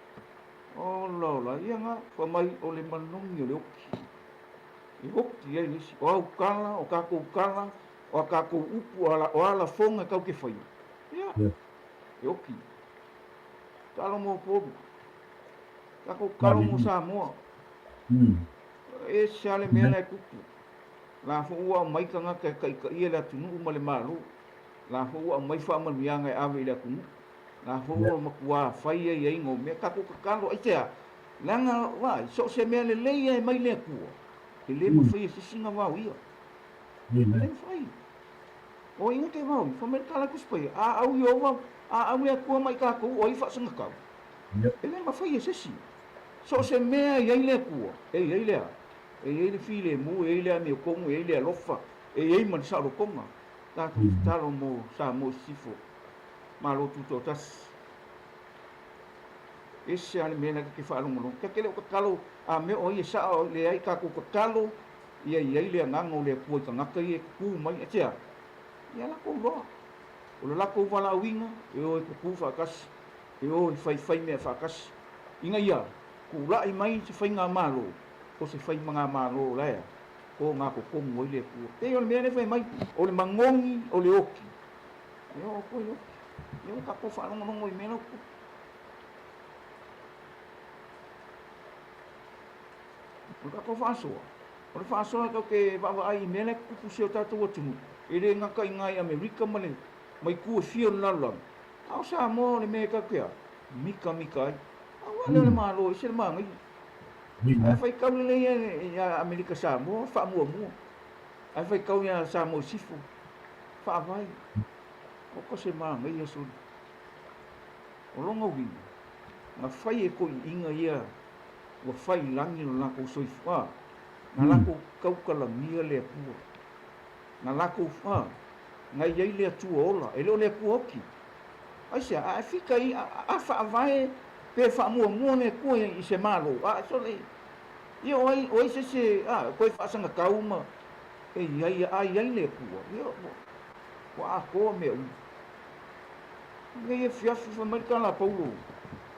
Speaker 2: O laula. Ia nga. Whamai o le manongi o le oki. E oki e lesi. O au kala. O kako kala. O kako upu o ala fonga kau ke whai. Ia. E oki. Kalo mo pobu. Kako kalo mo Samoa. E sale mea na kupu. La fo ua mai ka ngaka ka ia la tunu uma le malu. La fo ua mai wha manuianga e awe i la kunu. La fo ua makua whai e ingo mea kako kakalo. Ai tea. Langa wai. So se mea le leia e mai lea kua. E le ma whai e sisinga wau ia. Le whai. O inga te wau. Whamerikala kuspai. A au i ova. A au ia kua mai kako. O i whaasanga kau. E le ma whai e sisi. So se mea iai lea kua. E iai lea. E iai le file mu. E iai lea mea kongu. E iai lea lofa. E iai man sa rokonga. Tātou talo mo sa mo sifo. Malo tuto tas. E se ane mea naka ke whaalongo. Kakele o kakalo. A mea o ia sa o le ai kako kakalo. Ia iai lea ngango lea kua i ka ngaka i e kuku mai. E tea. Ia lako roa. O le lako wala winga. E o e kuku whakasi. E o e whai mea whakasi. Inga ia. Kula i mai se whai ngā malo. O se whai mga malo lea. O ngā kokongu o le kua. E o le mea ne whai mai. O le mangongi o le oki. E o koe oki. E o kako whanongonongo i mea oku. O kako whasoa. O le whasoa kau ke wawa ai i mea ne kupu se o tātou atunu. E le ngaka i ngai Amerika male. Mai kua fio nalang. Au sa mo le mea kakea. Mika ai. Au le malo i se le mangai. Ai whai kau le ia Amerika Samoa. Wha mua. Ai whai kau ia Samoa sifo. Wha vai. O ko se mangai a suri. O longa winga. Nga whai e ko i inga ia. Wa whai langi no lako soifua. Nga lako kaukalangia le pua. Nga lako nga iai lea tua ola. E leo lea kua oki. Ai sea, a fika i a whaavae pe whaamua ne kua i se malo. A so le. I o ai se koe whaasanga kauma. E iai lea kua. I o a koa mea u. Ngai e fiafi whamerika la paulo.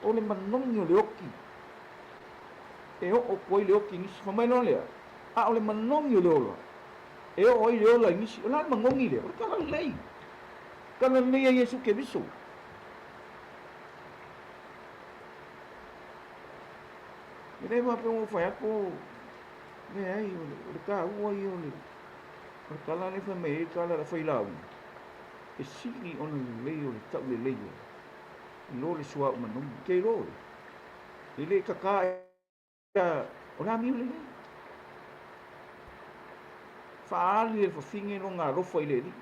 Speaker 2: O le manongi o le oki. E o koe le oki nisi whamaino lea. A o le manongi o le ola. E o ai le ola nisi. O la mangongi lea. O kala lei. Kala lei a Yesu ke viso. Ele vai para um faiaco, né? Aí o carro aí o kala le fa me kala fa ila e sili ona le o le tau le lo le sua manu ke lo ele kaka o la mi le fa ali e fa finge no nga ro fa ile ni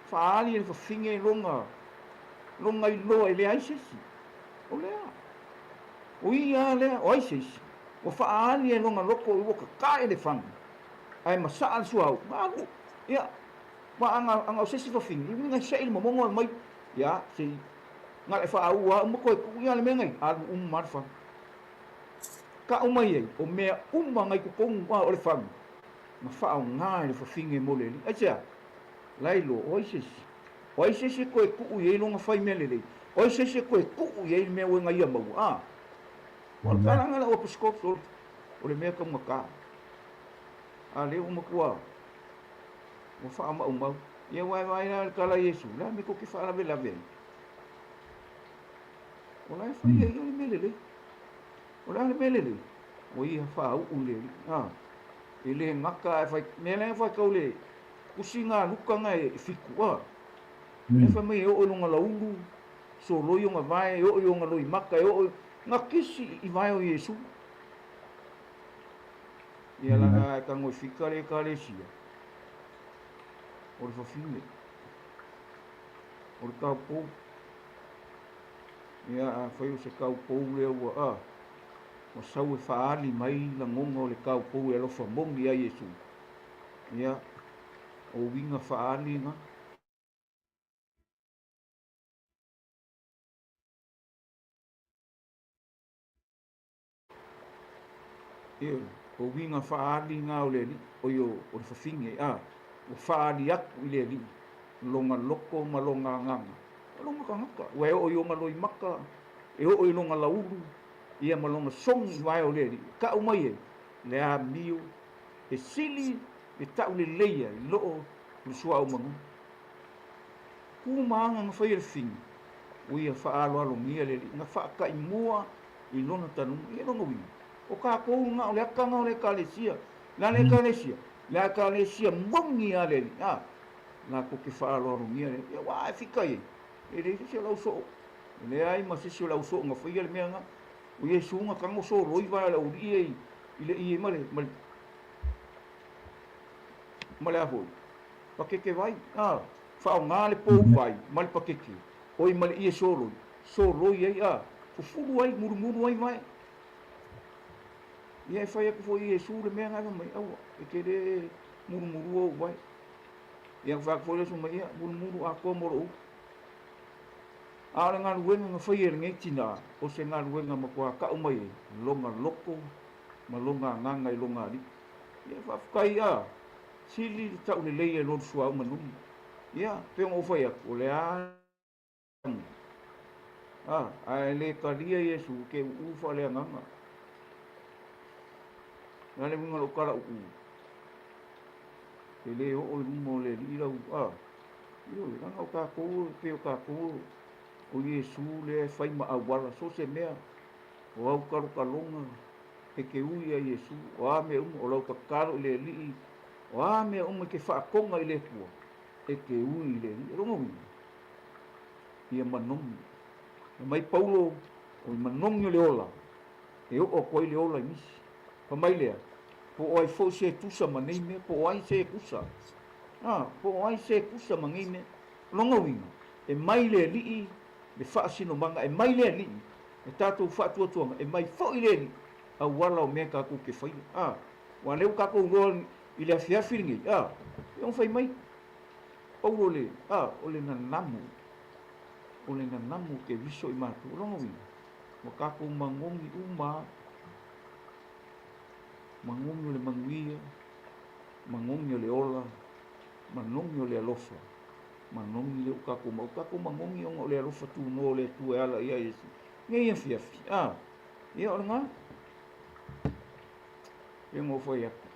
Speaker 2: fa ali e fa finge no nga i lo ele ai se o le o ia le o ai se o fa ali e no nga loko o kaka ele fang ai ma sa sua ma ia ma anga se fa finge ni nga se il mo mo mai ya se nga fa au mo ko ia le mengai a marfa ka umai ai o mea ngai ku kong wa o le fang ma fa o nga le fa finge mo le ai sia lailo oi se ko ku ye no nga fai me le oi se ko ku ye me o nga ia mau o kala nga o pusko o le mea ka maka a le o makua o fa ma o mau ia vai na kala yesu la me ko ki fa la ve o la fa ye le me le o la le me le o ia fa o le ele ngaka fai mele fai kaule kusinga lukanga e fikua e fa me o longa laulu so loyo nga vai o yo nga loi maka o ngakisi i vai o yesu ia la ka ngo fikare kale sia o fa fine o ka po ia fai o se ka po le o o sau e faali mai la ngonga o le kau pou e lofa mongi a Yesu. Ia, o winga faali nga. Ia, o winga faali nga o le li, o le fafinge, o faali aku i le li, longa loko ma longa nganga. Longa kangaka, ue o yo maloi maka, e o longa lauru, ia malonga songi vai o le li, ka umai e, le a mio, e sili, e tau le leia, i loo, le sua o mangu. Ku maanga nga whaia le fingi, uia wha alo alo ngia le li, nga wha ka i mua, i lona tanu, i lona winga. O ka kou nga o le akanga o le kalesia, la le kalesia, la kalesia mongi a le li, la ko ke wha alo alo ngia le li, wa e whika e, e le se lau so, le ai ma se lau so, nga whaia le mea nga, o Yesu nga kango so, roi wala la uri e, i le i e male, male a hoi, pa keke vai, fa ngā le pou vai, male pa keke, oi male i e so roi ei, fufuru ai, muru ai mai, ia e whai aku fo i Yesu le mea ngai mai, aua, e ke le muru au vai, ia wha aku fo Yesu mai ia, muru a kua moro u, a ngā ruenga nga whai e ngei tina, o se ngā ruenga ma kua ka umai e, longa loko, ma longa nganga i longa ri, ia whafkai sili tau le leia lor sua o manumi, ia, peong o whai aku, o le ai le karia Yesu ke ufa le nganga, nga le munga lo kara uku, e le o mo le li lau, io le nganga o ka kou, pe o ka kou, o Yesu le whai ma awara, so se mea, o au karo kalonga, e ke ui a Yesu, o a mea o lau ka karo le li, o a mea ke whaakonga i le kua, e ke ui le li, rongo ia manomi, mai Paulo, o manomi o le ola, e o koi le ola i misi, pa mai lea, po o ai fo se tusa manei me, po o ai se kusa, po o ai se kusa manei me, rongo winga, e mai le li, le whaasino manga, e mai le li, e tātou whaatuatuanga, e mai fo i le li, a wala o mea kako ke whai, wa leu kako uroa i le afiafiringi, e on whai mai, Paulo le, o le nanamu, o le nanamu ke viso i mātu, rongo winga, ma kako mangongi mangongi o le manguia, mangongi o le ola, mangongi o le alofa, mangongi le kako mangongi o le alofa tu no le tu e ala ia Yesu. Ngai ia fiafi, ia o ngā, ia ngō whai aku,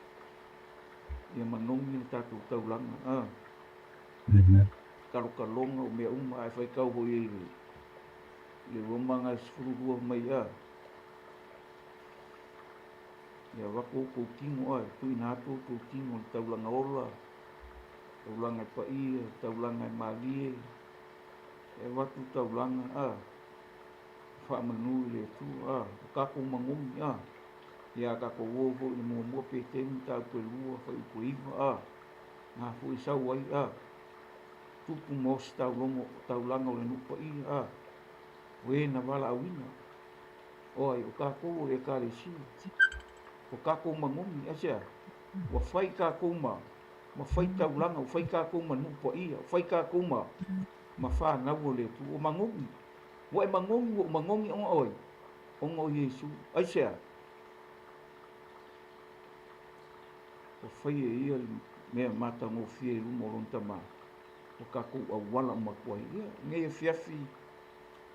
Speaker 2: ia mangongi le tātou taulanga, kalonga o mea ai whai kau hoi e le romanga sfururua mai ia wako koutingo ai, tui nātou koutingo le taulanga ola, taulanga e paia, taulanga e malie, e watu taulanga whamanui le tu, kako mangomi, ia kako wovo i mua petemi tau pelua, whai upuiva, ngā fui sau ai, tupu mos taulanga o le nupa i, we na wala awina, oi, o kako o le kare si, o kako mangomi, asia, wa whai kako ma whai taulanga, o whai kako ma nupa i, o whai kako ma whanau o le tu, o mangomi, wa e mangomi o oi, o Yesu, asia, o whai e ia mea mata ngō fie i lumo rontama, o kako a wala o makuai, nge e fiafi,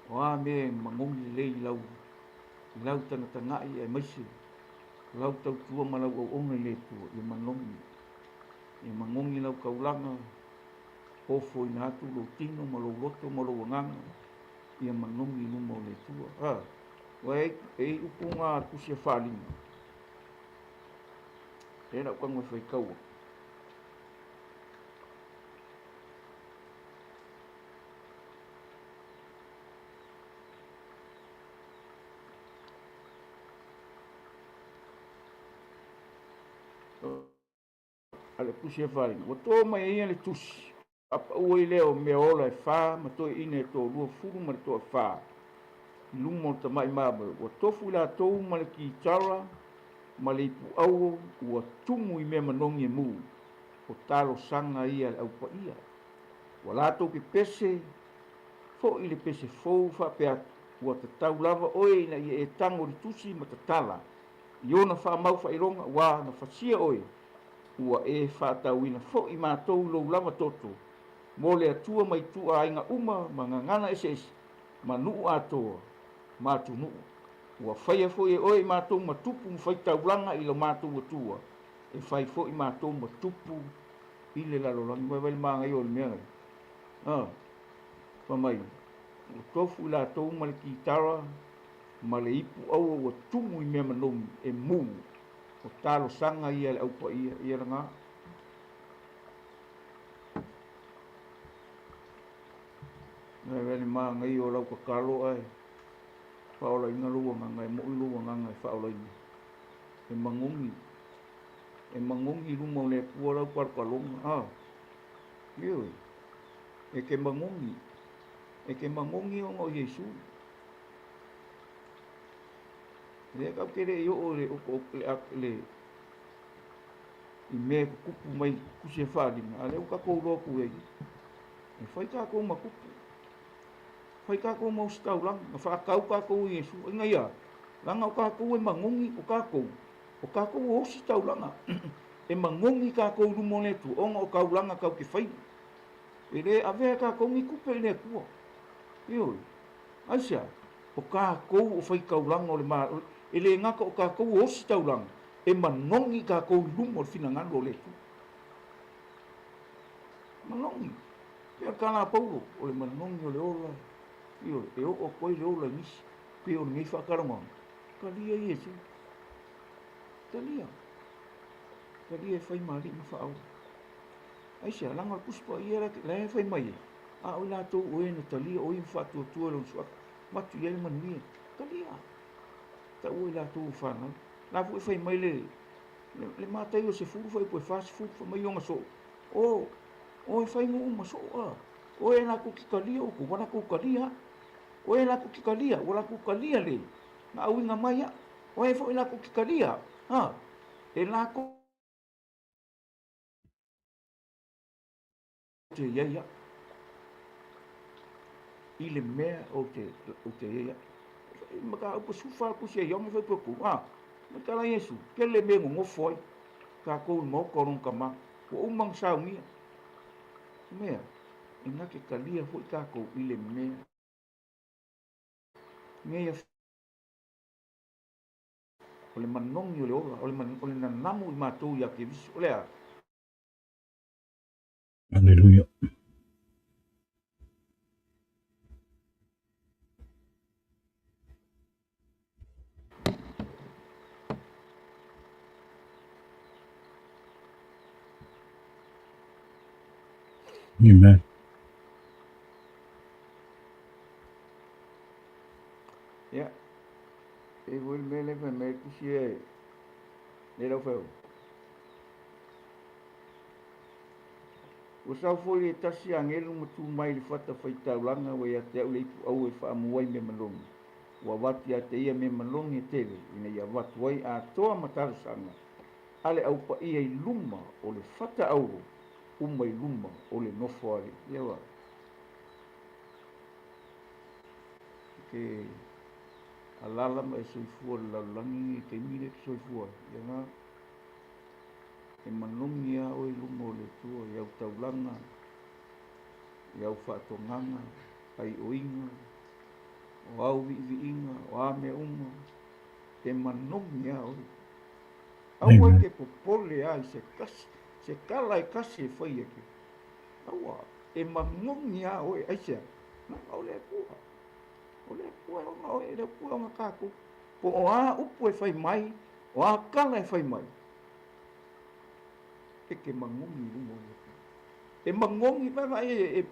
Speaker 2: o a me mangomi lei lau tanga i e maisi, lau tau tua ma lau au onga le tua, i mangomi lau kaulanga, hofo i nātu lo tino ma lo loto ma lo wanganga, i mangomi lumo le tua, wai e upunga kusia whalinga, e na ukangwe whai kaua. Ale kusia whalinga, o tō mai ia le tusi, apa ua i leo mea ola e whā, ma toi ine e tō rua furu ma le tō e whā, lumo ta mai māma, o tofu la tōu ma le ki tara, ma le ipu au, ua tumu i mea manongi e mū, o talo sanga ia le au pa ia. Wa la tō ke pese, fo i le pese fōu wha pe atu, ua te tau lava oe na ia e tango li tusi ma te tala, i ona wha mau wha ironga, wa na whasia oe, ua e whātauina fo i mātou lou lava toto, mō le atua mai tua ainga uma, ma ngangana ese ma nuu atoa, mātu nuu. Ua whaia fo e oe mātou ma tupu mwhai taulanga i lo mātou atua, e whai fo i mātou ma tupu i le lalolangi, mai wale maa ngai o le mea. Whamai, o tofu la tau ma le ki tara, ma le ipu au ua tumu i mea manomi, e mū, o talo sanga ia le aupa ia ranga. Ngai wale maa ngai o lau kakalo ai, whaola inga lua nganga, e mo i lua nganga e whaola inga. E mangongi luma o le pua lau parkalonga, ioi, e ke mangongi o ngā Yesu. Le kau kere i o le le i mea kupu mai kusia whāringa, a leo kakou roku e e whai kakou ma kupu, whai kakou ma ustau lang, na whakau kakou i Yesu, inga ia, langa o kakou e mangongi o kakou o osi tau langa, e mangongi kakou lumo le tu, onga o kau langa kau ke whai, e le avea kakou mi kupe le kua, ioi, aisia, o kakou o whai kau langa o le maa, e le ngaka o kakou o osi tau langa, e manongi kakou lumo le finangalo le tu. Manongi. Pea kana paulo, o le manongi o le ola, ioi, e o koi le ola nisi, pe o ngai whakaramang, kalia i Yesu. Kalia e whai maari ma whaau. Aisia, langa kuspa i era, le whai mai, a o la tau oe na talia, oe whaatua tua ron suak, matu i ele manuia, kalia. Ta ue la tau whanau, la fu e whai mai le mātai o se furu whai poe whasi furu whai mai o ngaso, o e whai ngu maso, o e la kuki kalia, o ku wana ku kalia, o e la kuki kalia, o la kuki kalia le, na au inga mai ya, o e whai la kuki kalia, e la kuki te iaia, i le mea o te iaia, maka upa sufa ku se yong fa ku maka la Yesu ke le me ngo foi ka ko mo koron kama o umang sa mi me ina ke kalia foi ka ko ile me ya ole manong yo le ole na namu ma tu ya ke vis ole a
Speaker 1: Aleluya. Amen.
Speaker 2: Ya. E voi mele me me kusi e. Ne lau feu. O sau foi e tasi angelu matu mai le fata fai taulanga wa ia te au le ipu au e wha amuai me malongi. Wa wati a te ia me malongi e tele. Ina ia watu wai a toa matarasanga. Ale au pa ia i luma o le fata auro. Uma i luma o le nofo ale. Ia wa. Ke alala ma e soifua le laulangi ke mire ke soifua. Ia nga. E manongi a o i luma o le tua. Iau taulanga. Iau whaatonganga. Ai oinga. O au vi inga. O a me unga. E manongi a o. Au ai ke popole ai se kasi. Se kala e kasi e whai ake. Aua. E manongi a o e aisea. Nanga o le pua. O le pua o nga o e le pua o nga kako. Po o a upu e whai mai. O a kala e whai mai. E ke mangongi lumo le. E mangongi mai e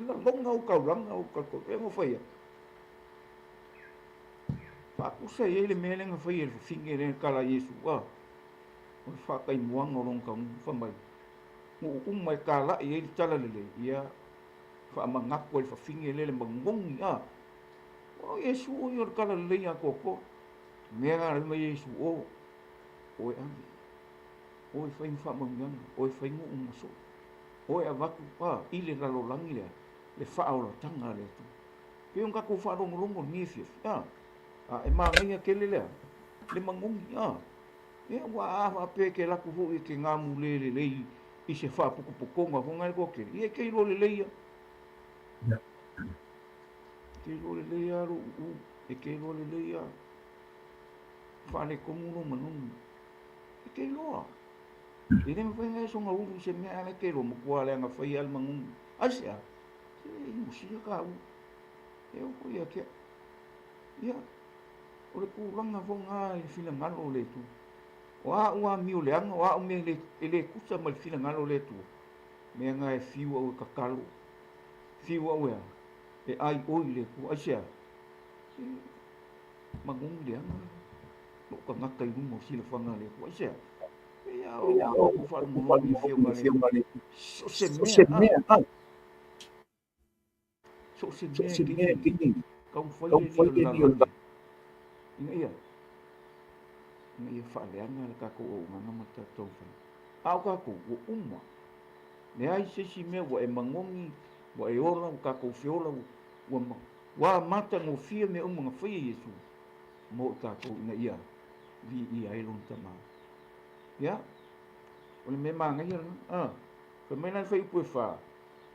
Speaker 2: longa o kauranga o kako. E mo whai a. Whakusa e le mele nga whai e whinge le kala Yesu. O le whakai muanga o long kaungu whamai. Mo umai kala e le tala lele. Ia whaamangako e whinge le mangongi a. O Yesu o i o kala lele a koko. Mea ngā rima Yesu o. O e ami. O e whai whamangianga. O e whai ngu umaso. O e avatu pa. I le lalo langi lea. Le whaola tanga le tu. Pe un kako wharongo ni fief. E maa ngai ke le lea. Le mangongi. E wa a pe ke laku ho i ke ngamu le lei. I se wha pukupukonga. Ho ngai koke. I e kei lo le leia. Kei lo le leia ro u. E kei lo le leia. Whane komuno manungu. E kei loa. E ne mwai ngai songa uru se mea ane kei lo mukua le anga whai al mangungu. Asea. E usia ka u. E uko ia kia. Ia. O le kuranga wonga i whina ngalo le tu. O a ua mi o le anga. O a ume le kusa ma le whina ngalo le tu. Mea ngai fiu au e kakalo. Fiu au ea. E ai oi le ku. Asea. Mangungu le anga. Lo ka ngaka i rumo sila whanga le ku. Asea. Ia o ku wharu monongi whionga le. So se mea. So se mea kini. Kau whaile li o lalangi. Inga ia. Inga ia whaaleanga le kako o ngana mata tau whai. Au kako o uma. Ne ai sesi mea wa e mangongi. Wa e ola o kako whiola. Wa mata ngō fia me umanga whaia Yesu. Mo kako inga ia. Vi i ailon tama. Ia. O le mea mangai ana. Ka mena whai upu e wha.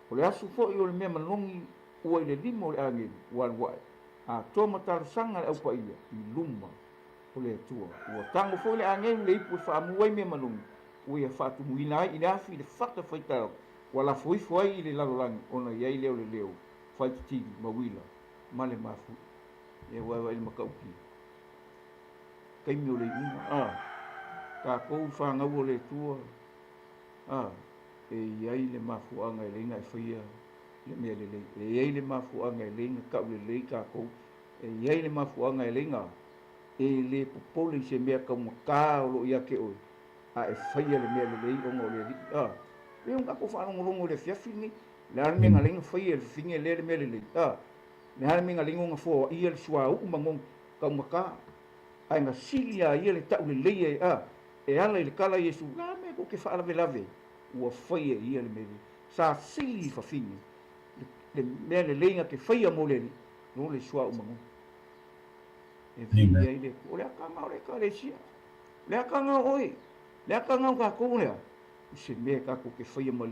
Speaker 2: O le asu fo i o le mea manongi. Ua i le lima o le angin. Wan wae. A tō matarasanga le au pa ia. I luma. O le atua. Ua tango fo le angin le ipu e wha amuai mea manongi. Ua ia wha atu muina ai. I le afi le whaka whaitaro. Wa la fuifo ai i le lalolangi. Ona iai leo le leo. Whaititigi. Mawila. Male mafu. E wae le makauki. Kaimi o le uma. Ka kou whangau o le tua. E iai le mafuanga e leina e whaia. Le mea le lei. E iai le mafuanga e leina kau le lei ka kou. E iai le mafuanga e leina. E le popole i se mea kau maka o lo ia ke oi. E whaia le mea le lei onga o le li. E un kako whanongorongo le fiafini. Le arme ngā leina whaia le finge le mea le lei. Le arme ngā leina ngā fua ia le sua uku mangong kau maka. Ai ngā sili a ia le tau le lei e ala i le kala Yesu. Ngā mea ko ke whaalawe lave. Ua whaia ia le mea le. Sa sili i whawhingi. Le mea le leinga ke whaia mo le li. No le sua umango. E whia i le. O le akanga o le ka le sia. Le akanga oi. Le akanga o ka kōnea. Se mea kako ke whaia mo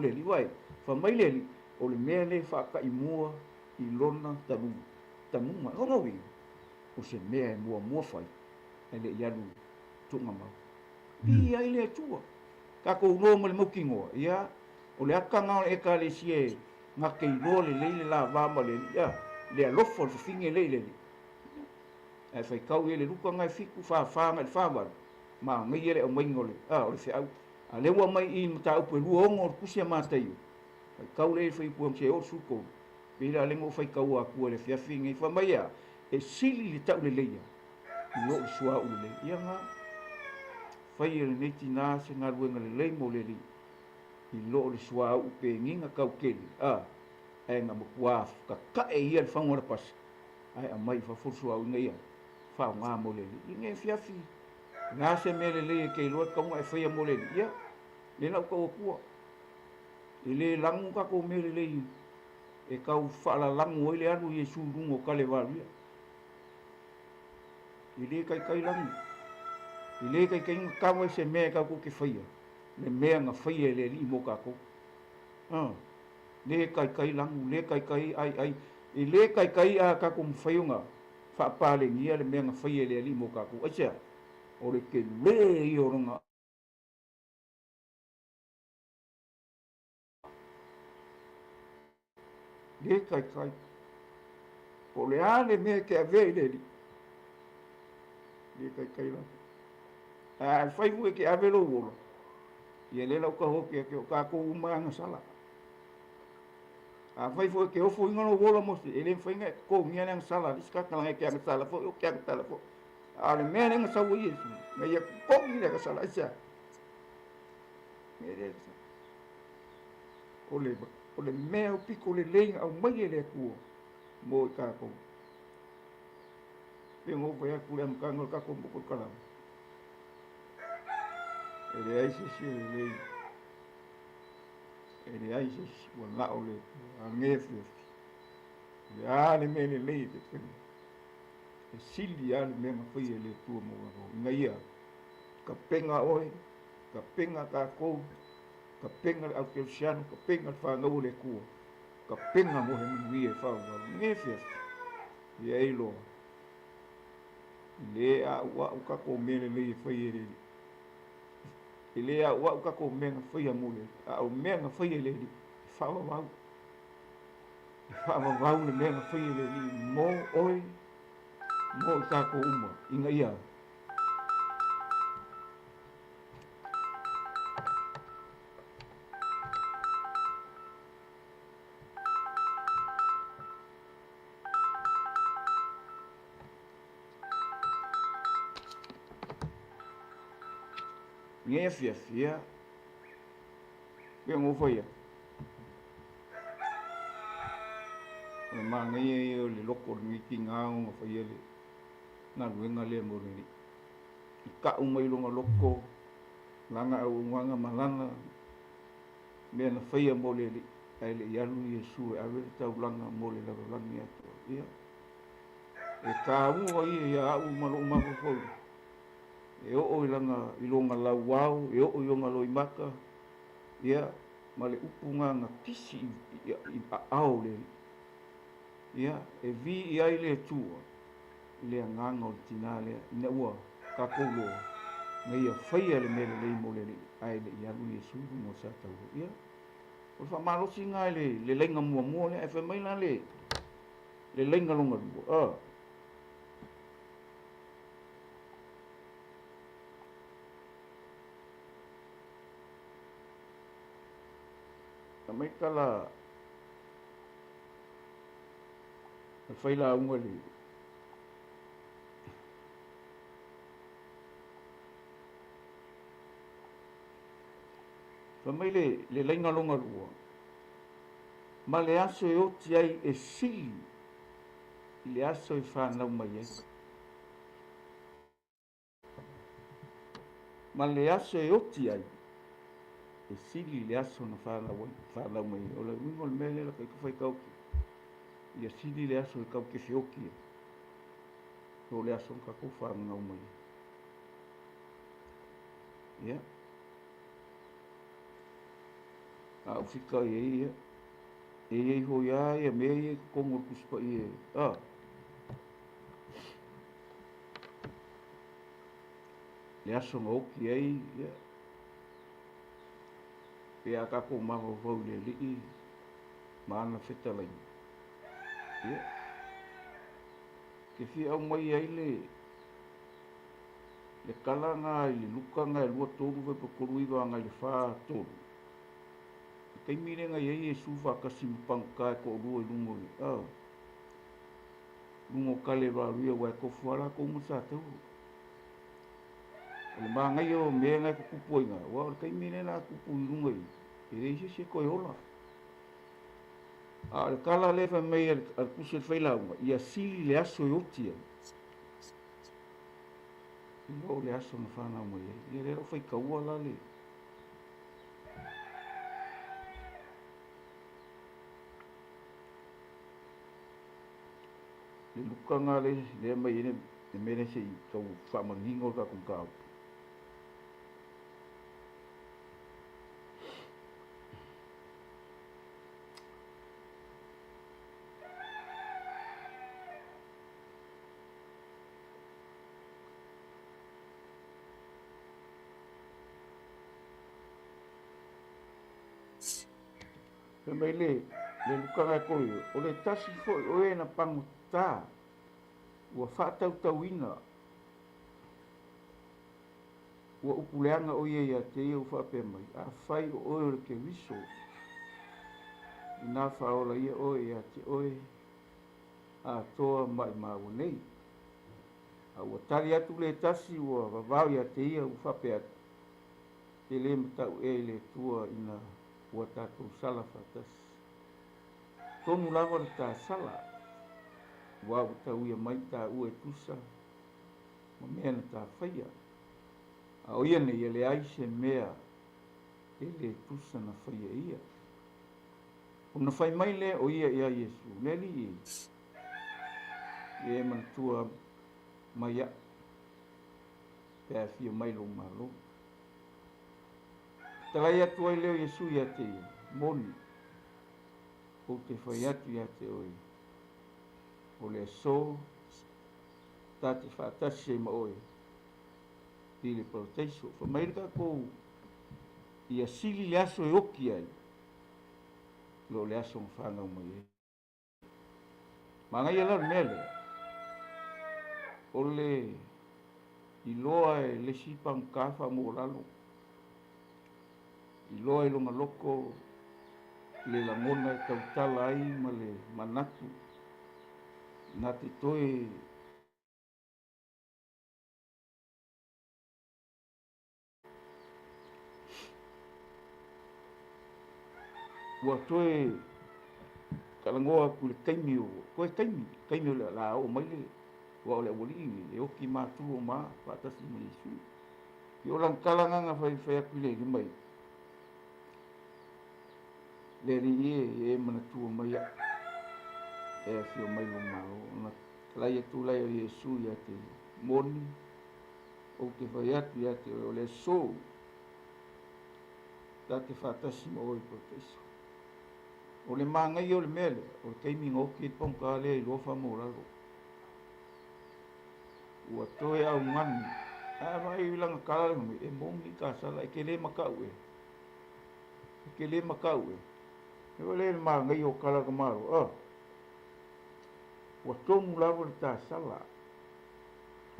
Speaker 2: le li. Wai. Wha mai le li. O le mea le whaka i mua i lona tanu. Tanunga. Honga wi. O se mea e mua whai. E le ianu tunga mau. Ia i le atua. Kako unoa mo le maukingoa. Ia. O le akanga o le ka le sia e. Ngā kei loa le leile la vāma le li. Le alofo le whinge leile li. E whai kau e le luka ngai whiku whāwhanga le whāwara. Ma ngai ele o maingo le. O le whiau. A lewa mai i mta upu e lua ongo o kusia mātai. kau le fai puang se o suko pila le ngo fai kau aku le fia finga fa mai ya e sili le tau le leia lo sua u le ia nga fai le neti na se nga ruenga le lei mo le li i lo le sua u pe nginga kau keli e nga mo kwa ka e ia fa ngora pas ai a mai fa fu sua u ngia fa nga mo le li nge fia fi nga se me le ke lo ka mo e fai mo le li ia le na ko ku ile langu ka ko me le e kau fala langu ile anu Yesu rungo kale valu ile kai langu ile kai ka mo se me ka ko ke faia le me nga faia le li mo ka ko le kai langu le kai ai ile kai a ka ko faiunga fa pale ngia le me nga faia le li mo ka ko acha o le ke le i oronga le kai o le ale me ke ave le kai la fai fu ke ave lo wolo ye le lo ka ho ke ka ko uma nga sala fai fu ke o fu ngalo wolo mo ele fai nga ko ngia nga sala diska ka nga ke nga sala fo o ke nga sala fo ale me nga sa wo yesu me ye ko ngia nga sala sa me le o le me o piko le lenga au mai le ku mo ka ko pe ngo fa ku le ka ngol ka ko mo ko kala ele ai se ele ai se wala ole a ngefe ya le me le te e sili ya le me ma foi ele tu mo ngai ka penga oi ka penga ka ko ka penga au ke siano ka penga fa ngau le ku ka penga mo he mi e fa ngefe ya ilo le a wa ka ko me le foi ele ele a wa ka ko me foi a mo le a o me foi ele fa wa le me foi ele mo oi mo ka ko uma inga ia nge fia pe ngo foi o ma ngai o le loko ni kinga ngo foi ele na luenga le mo ni ka o mai longa loko langa o nganga malanga me na foi mo le ai le yalu Yesu a ve ta ulanga mo le la langa ia e ka u ai ya u ma fo e o ilanga ilonga la wau e o ilonga lo imaka ia male upunga na kisi i au le ia e vi i ai le tua le nganga o tinale ne ua ka kolo ngai a faia le mele le mo le ai le ia lu Yesu mo sa tau ia o fa malo singa le lenga mo le e fa mai la le lenga longa mai kala fai la unga le fa mai le lenga longa rua ma le aso e oti ai e sili le aso e whanau mai e ma le aso e oti ai e sili le aso na whanau mai o le wingo le mele la kai kufai kauki ia sili le aso e kau ke whioki o le aso ka ko whanau mai ia a ufika ia e ho ia e me e kongo kuspa ia le aso ngoki ai ia pe a ka ko maho vau le li mana feta lai ia ke fi au mai ai le kala nga i luka nga lua tolu ve pokuru i wa nga le fa tolu kai mire ngai e su fa kasi pangka ko ru lungo ni lungo kale ba ru wa ko fuala ko musa tu le ba ngai o me ngai ko kupoinga wa kai mire na kupu lungo i e se ko yola le kala le fa me al kusi faila ia si le aso yotia lo le aso na fa na mo ia le fa ka wala le le lukanga le mai ine le mene se tau whamaningo ka kung kao. Pe mai le lukanga koi o le tasi foi o e na panguta ua whaatau tauina ua upuleanga o ia te ia whape mai a whai o oe ke wiso i nā whaola ia oe ia te oe a toa mai maua nei a ua tari atu le tasi ua vavau ia te ia u whape atu te le matau e le tua ina ua tātou sala whatasi tonu lava le tā sala ua u tau ia mai tā ue tusa ma mea na tā whaia a o ia ne ia le aise mea e le tusa na whaia ia o na whai mai le o ia ia Iesu le li e manatua mai a pēr fia mai lo malo tarai atu ai leo Iesu ia te moni o te whai atu ia te oi o le so ta te whaatasi e ma oe i le proteiso wha mairika kou ia sili le aso e oki ai lo le aso mwhanga umai e ma ngai ala mele o le i loa e le sipang kafa mo lalo i loa e longa loko le langona e tautala ai ma le manatu na te toe ua toe kalangoa ku le taimi o koe taimi o le la o mai le ua o le awali e oki mātu o mā whaatasi ma Iesu i o lang kalanganga whai aku le mai le ri e manatua mai a e fio mai lo mao na lai atu lai o Iesu ia te moni o te whai atu ia te o le so ta te whaatasi ma o i proteso o le māngai o le mele o le teimi ngoki e pongka le i lofa mo lalo ua toe au ngani a vai langa kala e mongi ka sala e ke le makau e ke le makau e o le māngai o kala kamaro ua tomu lalo le tā sala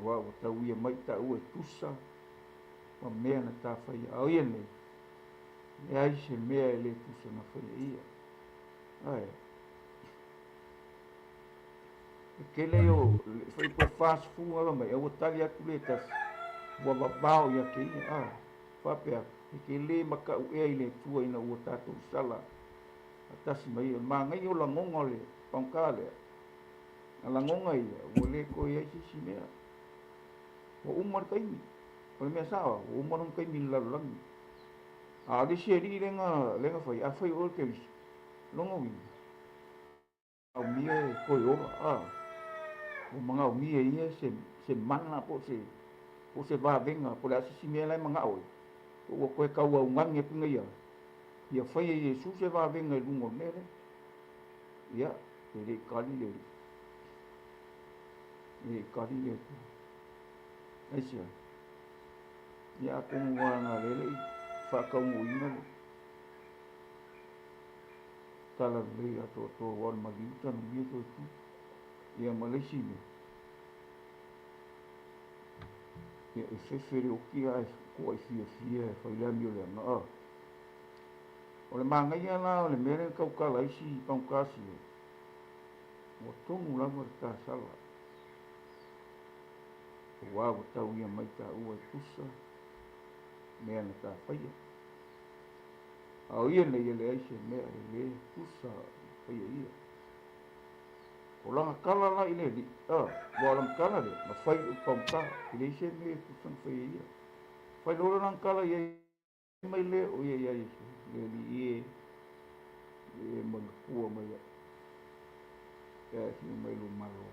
Speaker 2: ua tau ia mai ta ue tusa wa mea na tā whai au ia nei e aise mea e le tusa na whai ia ai ke le o fai po fast food ala mai o tali atu le tas wa babao ia ke ia fa pe ke le maka u e le tua ina o tatu sala atas mai ma ngai o la ngonga le pankale ala ngonga ia o le ko ia si mea o umar kai mi o me sa o umar kai mi la lang a de seri lenga fai a fai o ke longa wi au mia ko yo o manga o mia ia se mana po se va venga po la si mia lai manga o ko ka o ngange pinga ia fai Iesu se va venga lungo nere ia le kali le asia ia ko ngwana le fa ka ngui tala le to wal magita no mie to ia Malaysia ia e fefere o kia ko ai fia fai la mio le na o le mangaia la o le mere kaukala isi paukasi o tonu lava le kasala ua o tau ia mai tāua e pusa mea na tāwhaia au ia nei ele aise mea le pusa whaia ia o langa kala la ile li ua langa kala le ma whai o pauka ile ise mea pusa whaia ia whai lora langa kala ia mai le o ia ia ise le li ie mai kua mai ia si mai lo malo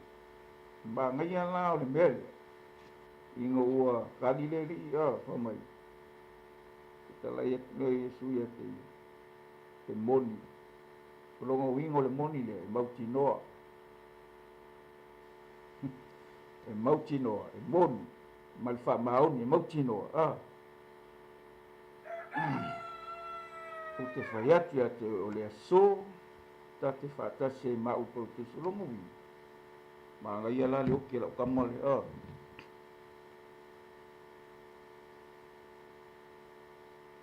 Speaker 2: ba ngai la o le mea inga ua kali le li whamai tala ia nei Yesu ia te moni longa wingo le moni le mauti noa e mauti noa e moni mal fa maoni mauti noa o te whaiati a te o le aso ta te whaatase mau po te solongo wingo ma ngai ala le oke la kamale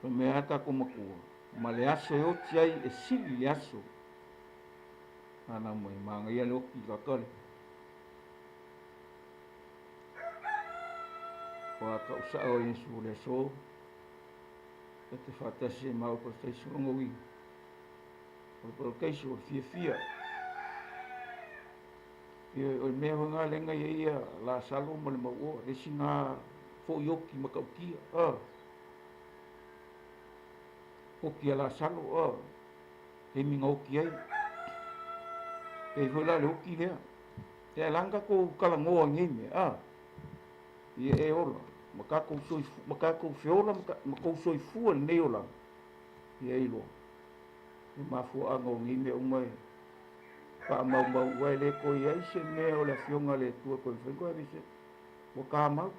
Speaker 2: me ata ko makua ma le aso e oti ai e sili le aso ana mai manga ia le oki la kale wa ka usa o Yesu le so te fatase mau ko te songo wi o kaiso fia o me honga lenga ia la salo mo le mau le singa fo yoki makaukia o kia la salo e minga o kia e hola le o kia te langa ko kalangoa ngime e ola makako fiola makako soi fu le neola e ilo e mafu anga ngime o mai pa mau wai le ko ia se me o le fionga le tua ko fengo e se o ka mau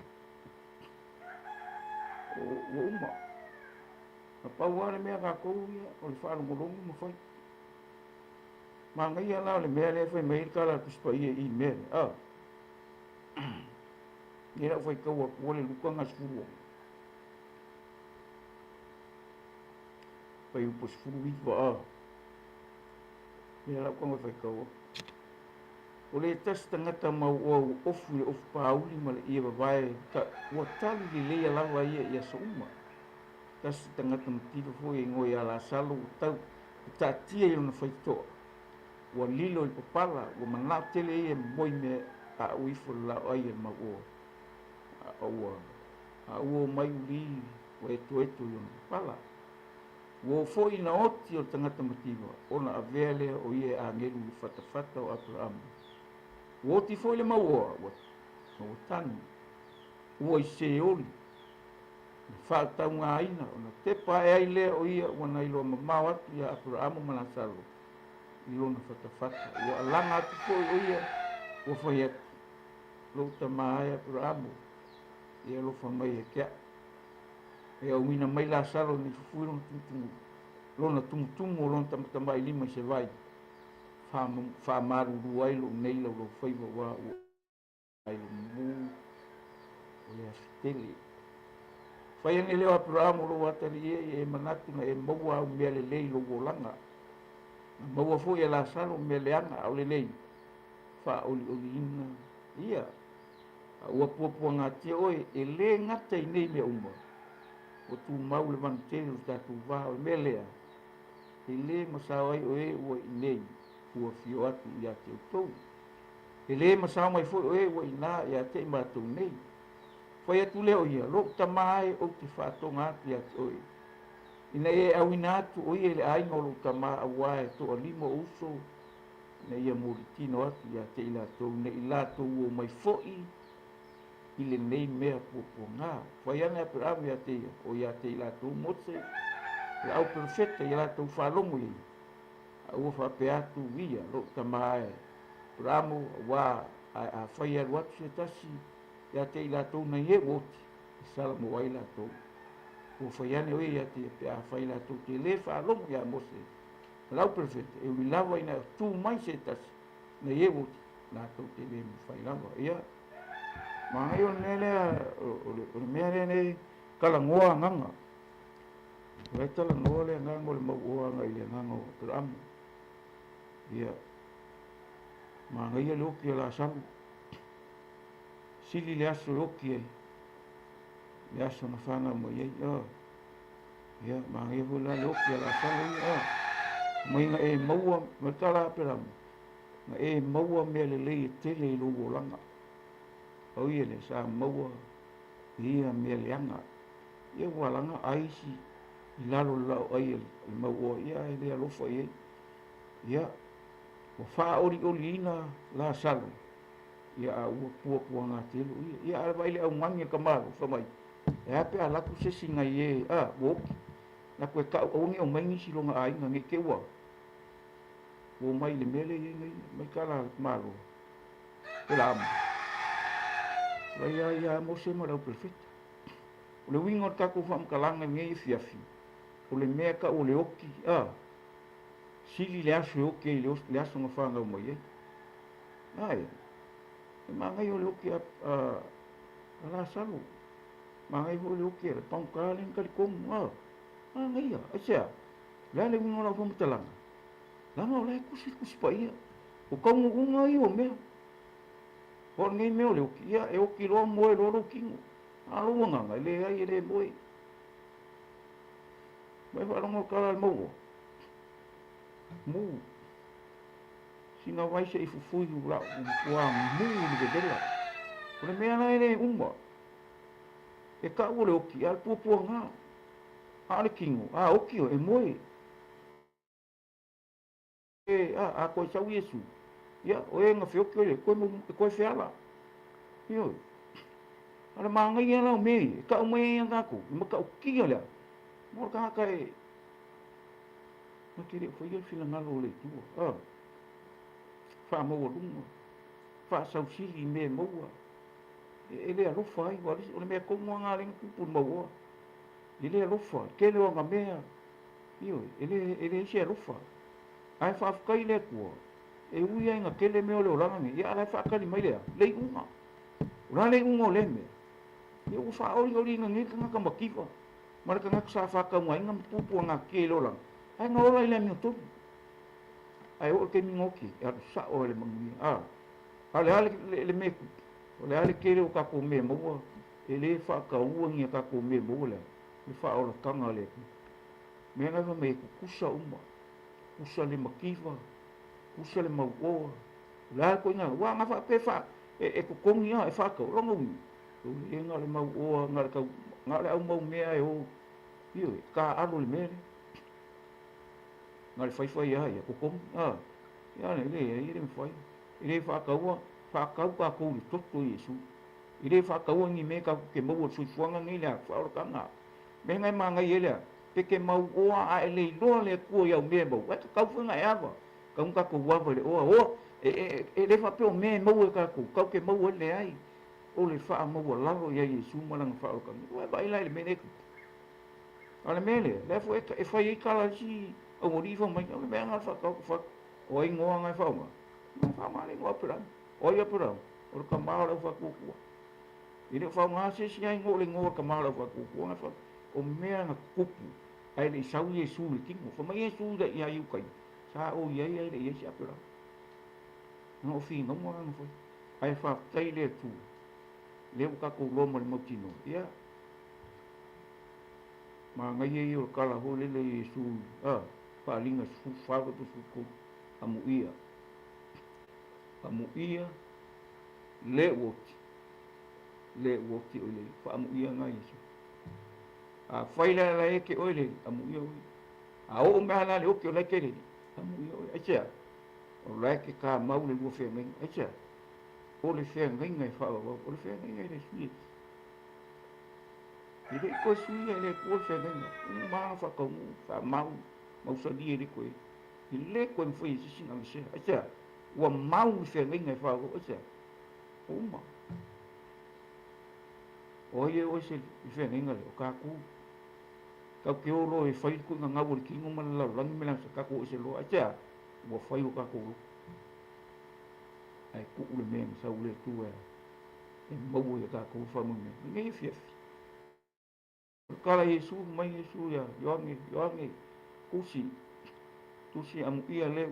Speaker 2: o uma pa wale me ka ko ia o le fa ngolongo mo fai mangai ala le me le fai me kala kuspa ia I me ni la fai ko o le lukanga sfuru pai po sfuru wi va ni la ko fai ko o le tas tangata mau o ofu pauli ma le ia vai ka o tali le la wa ia so uma tas tangata mtivo foi ngoi ala salu tau tatia i ona faitoa ua lilo I papala ua mana tele ia moi me a uifo la ai ma ua mai uli ua eto i ona papala ua foi na oti o tangata mtivo ona avea lea o ia angelu I fatafata o Abraham ua oti foi le maua ua tani ua I se oli whaataunga aina ona te pae ai lea o ia wana ilo mamau atu ia Abraham mana salo ilo na fatafata ua alanga atu po o ia ua whai atu lo tamae Abraham ia lo whamai e kia e au mina mai la salo ni fufuiro na tumutumu lo na tumutumu o lo na tamatamai lima se vai whamaru ruai lo neila lo whaiva wa ai lo mu o lea fitele fai ni leo Abraham lo watali e manatu na e maua au mea lelei lo wolanga maua fo e la salo mea leanga au lelei fa oli ina ia ua puapua ngatia oe e le ngata I nei mea uma o tu mau le vantele o tatu vaha o mea lea e le masao ai oe ua I nei ua fio atu ia te utou e le masao mai fo oe ua ina ia te matou nei fai atu leo ia lo tamae o te whaatonga atu ia te oe ina e au ina atu oe le ainga o lo tamae awae to a limo uso na ia moritino atu ia te ilatou na ilatou o mai foi I le nei mea puapuanga fai ane Abraham ia te ia o ia te ilatou mose le au perfeta ia latou whalongo ia a ua whape atu ia lo tamae Abraham wa a whai aru atu se tasi ia te ilatou na ie woti sala mo ai latou o whai ane oe ia te pe a whai latou te le whalongo ia mose lau perfeta e wilawa ina tu mai se tasi na ie woti latou te le mwhai lawa ia ma ngai o nele o le mea ne kalangoa nganga Vai tala no le ngango le mau ngai le ngango tram. Ia ma ngai le oki la salu. Sili le aso oki le aso na fanga mo ye. Ia ma ngai vola le oki la salu. Mai nga e maua ma tala pera. Nga e maua me le tele lu langa. O ia le sa maua ia me le anga. Ia walanga aisi lalo lao ai le maua ia le alofa ia. Ia o fa ori ina la salu. Ia ua pua ngā telu. Ia ala vai le au mangi kamaru whamai. E ape a laku se singa ie. Woki. Na koe ka aungi o maingi si longa ai nge ke ua. Wo mai le mele ie ngai. Mai kala maru. E la amu. Rai ia mo se marau perfecta. O le wingo taku whamkalanga ngei fiafi. O le mea ka o le oki. Sili le aso oki le aso nga whanga o mai e. Ai. E mangai o le oki ala salu. Mangai o le oki le paungkale ni kalikomu. Mangai ia. Asea. Lea le wingo la whamtalanga. Lama o le kusi pa ia. O kaungu unga i o mea. Por ngai mea o le oki. Ia e oki loa moe loro kingo. Alo nganga le ai le moe. Mai wharongo kala le mau. Mu. Singa vai se i fufui ua mu ni ke dela. O le mea nai le umba. E ka ua le oki. Al pua ngā. Ale kingo. Oki o e moe. A koe sau Yesu. Ia, o e ngā whioki o le. Koe whiala. Ia. Ale maanga ia nao mei. E ka o mei ia ngako. I maka o kia lea. Mora ka haka e. Ma kere o whaia whila ngalo o le tua. Wha maua lunga. Wha sau sili me maua. E lea rofa ai. O le mea kongoa ngā renga kupun maua. E lea rofa. Kele o ngā mea. Ia, e lea isi a rofa. Ai whaafukai lea kua. E ui ai ngā kele mea o leo rangangi. Ia alai whaakari mai lea. Lei unga. Ura lei unga o le mea. Ia ua whaori ngā ngeka ngaka makiwa. Maraka ngaka sa whakaunga inga mpupua ngā kele o langa. Ai ngā ola i lea mea toru. Ai o ke mingoki. E atu sa o le mangi. Ale le meku. O le ale kele o kako mea maua. E le whaakaua ngia kako mea maua lea. Le whaola kanga lea. Mea ngai me kukusa uma. Kusa le makiwa. Kusa le mauoa. La ko nga wa nga fa pe fa e kukongi e fa ka ronga wi. O le nga le mauoa nga ka nga le au mau mea e o. Io ka alo le mere. Nga le fai ia kukongi. Ia le me fai. Ile fa ka wa fa ka ka ko le toto Yesu. Ile fa ka wa ngi me ka ke mau su fuanga ngi le fa o ka nga. Me ngai ma ngai ele. Pe ke mauoa a ele lo le ku ia me bo. Wa ka fu nga ava. Kau ka ko wa le o le fa pe o me mau ka ko ka ke mau le ai o le fa mau lalo ia Yesu malang fa o ka wa ba ila le mene ale mele le fo e fa i kala si o mori fa mai le me nga fa ka fa o i ngoa nga fa ma no fa ma le ngoa pera o ia pera o ka ma le fa ku ku i le fa nga se si ai ngo le ngoa ka ma le fa ku ku nga fa o me nga kupu ai le sau Yesu le kingo fa mai Yesu da ia yu kai sa o ia ia le ia si apera no fi no mo no foi ai fa tai le tu le ka ko lo mo mo tino ia ma ngai e o kala ho le Yesu pa linga su fa ko su ko amu ia le woti o le fa amu ia ngai Yesu fai la e ke o le amu ia o me ala le o ke o le ke le amu ia e tia o lai ke ka mau le lua whea ngai, e tia, o le whea ngai ngai whaua, o le whea ngai ngai le sui. I le koe sui e le koe whea ngai ngai, maa whakaungu, wha mau sa li e le koe. I le koe mwhai e sisi ngai sea, e tia, ua mau le whea ngai ngai whaua, e tia, o uma. O ie o se whea ngai ngai, o kāku. Kau ke oro e whai koe ngā ngau le kingo mana lau, rangi me lang sa kako e se loa, e tia, ua whai o kako lo. Ai ku le mem sa ule tu e mau e kako whamu me. Ngai fiafi. Kala Yesu mai Yesu ya yoange kusi amu ia le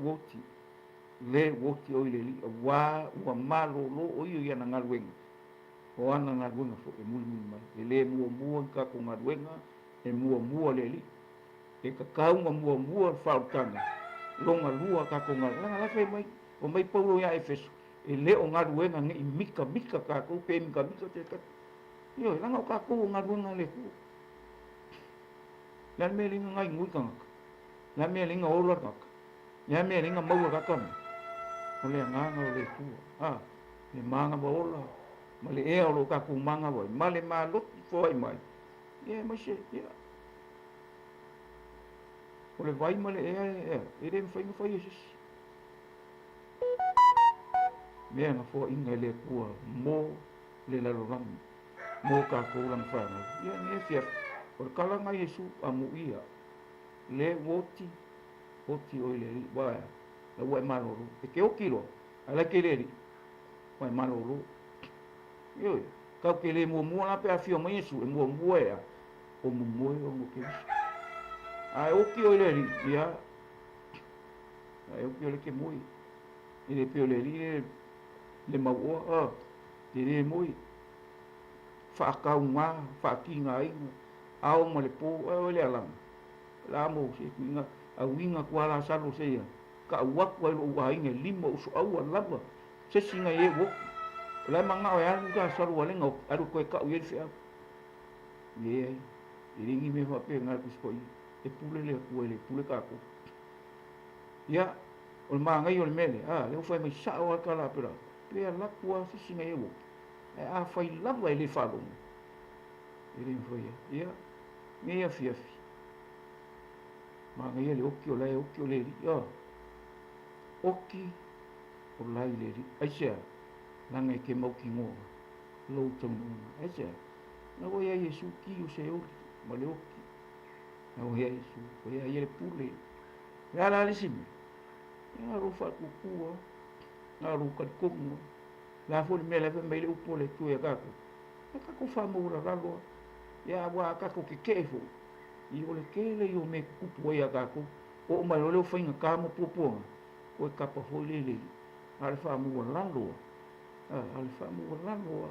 Speaker 2: woti o ile li wa malo lo o ia na ngalwenga o ana ngalwenga fo e mulu mai le mua ka ko ngalwenga e mua le li e ka kaunga mua fa utanga longa lua ka ko ngalwenga la fe mai o mai paulo ya Efeso e le o ngalwenga ngi mika ka ko pe mika te ka yo langa ka ko ngalwenga le ku la me linga ngai ngui ka la me linga ola ka ya me linga mau ka ka o le nganga o le ku le manga ba ola ma le e o ka ku manga ba ma le ma lo foi mai ye ma se ya o le vai ma le e le fai fai Jesus me na fo inga le ku mo le la lo mo ka ko lang fa ya ni fia o kala nga Yesu amu ia le woti o le wa la wa maloro e ke o kilo ala ke le wa maloro yo ka ke le mo la pe afio mo Yesu e mo ya o mo o ke ai o ki o le ya ai o ki o le ke mo e pe o le le ma o le mo fa ka uma fa ki ngai ao mo le po o le ala la mo se kuinga a winga kwa la salo se ya ka wa kwa lo wa inge limo so au lava se singa ye wo la manga o ya ka salo wale ngo aru ko ka uye fe ye iringi me fa pe ngal kus koi e pule le pule ka ko ya o manga yo le mele le fa me sa o ka la pera pe la kwa se singa ye wo a fa lava ele fa lo iringi fo ya me ya fi ma ngai le oki o le ri oki o lai le ri aisia langa ke mau ki ngo lo tong aisia na wo ya Yesu ki o se o ma le oki na wo ya Yesu o ya ye pule ya la le sim ya ro fa ku ku na ro ka ku mo la fo me la me le upo le tu ya ka ko fa mo ra lo ya wa ka ko ke kefo i ole kele yo me kupu ia ka ko o mai ole o fainga ka mo popo o ka pa ho le ale fa mo lalo ale fa mo lalo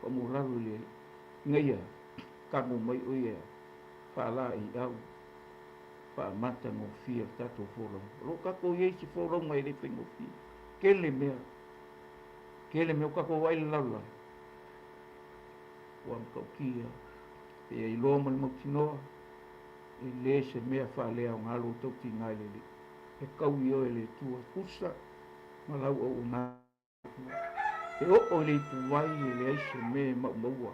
Speaker 2: o mo lalo le ngai ka mo mai o ia fa la i au fa mata mo fia tato foro lo ka ko ye si foro mai le pingo fi kele me ka ko wai lalo wa ko kia e lo mo tino e le se mea fa lea o ngalo tau ti ngai le e kau i o e le tua kusa ma lau o una e o le puwai e le aise me maua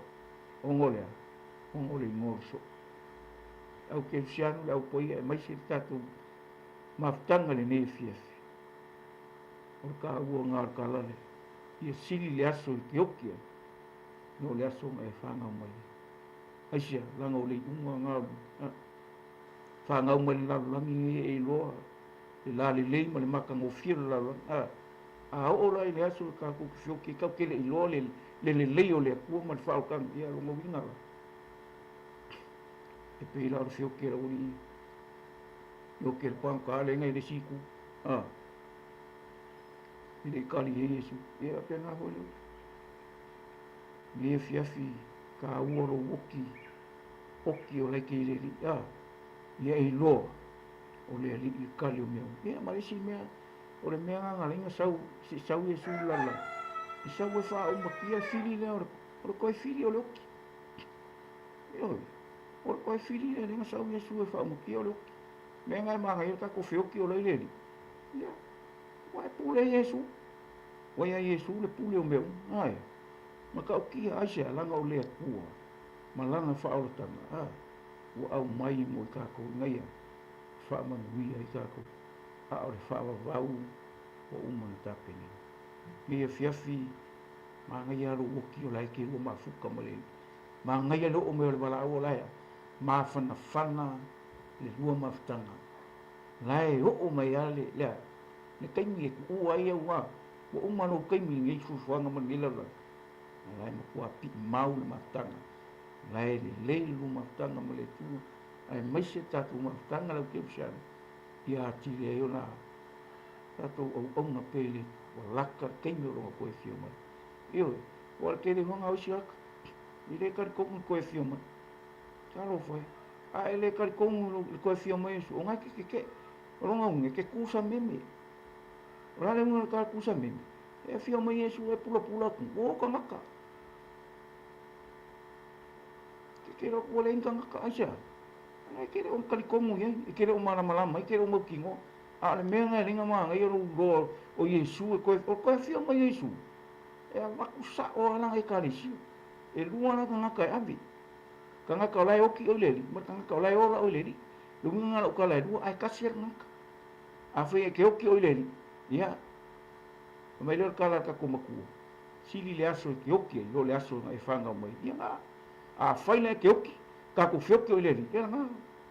Speaker 2: o ngolea o ngole ngorso au ke usianu le au poi e maise tatu maftanga le ne fiafi o ka ua ngar kalale i e sili le aso i te okia no le aso ma e whanga mai aisia langa o le unga ngaru fa ngau mo la langi e loa la le mo le maka mo fir la o la ile aso ka ku fio ki ka ke le lo le o le ku mo fa ka ia lo mo vinga e pe la fio ke la uri yo ke pa ka le ngai le siku ile kali Yesu ia pe na ho le ni fiafi ka uoro oki o le ke le ia i lo o le ali i kali o mea ia marisi mea o le mea ngalinga sau Yesu lala i sau e wha o makia fili le o le koe fili o le oki o le koe fili le lenga sau Yesu e wha o makia o le oki mea ngai maa ngai ka ko whioki o le ili ia wae pule Yesu wae Yesu le pule o mea ma ka o kia aisia langa o lea kua ma langa wha o le tanga o au mai mo ka ko ngai fa man wi ai ka ko a o fa va u o man ta peni me fiafi ma ngai ro o ki o lai ki o ma fuka mo le ma ngai lo o me le bala o lai ma fana le lua ma ftanga lai o mai ale le kai mi ku ai wa o mano kai mi ngai fu fanga man le la lai ma ku api mau ma tanga lai le luma tanga ma le tu ai mai se tatu ma tanga la ke psa ia ti le yo na tatu o na pele o laka kenyo ro ko fio ma io o ke le honga o sia i le kar ko ko fio ma kalo foi a ele kar ko ko fio ma o nga ke ronga un ke kusa meme ora le un ka kusa meme e fio ma yesu e pula pula ku o ka maka ke ro ko le inga ka asia ai ke ro kali komu ye ke ro mala mala mai ke ro mo kingo a le menga ringa ma ngai ro o yesu ko fio ma yesu e a makusa o ala e kalisi e lua na kanga kai abi kanga ka lai oki o leli ma kanga ka lai ola o leli lu nga lo ka lai lua ai kasir naka a fe ke oki o leli ya mai le kala ka kumaku sili le aso ke oki lo le aso na e fanga mai ya a faile ke oki ka ku fio ke o leli ya nga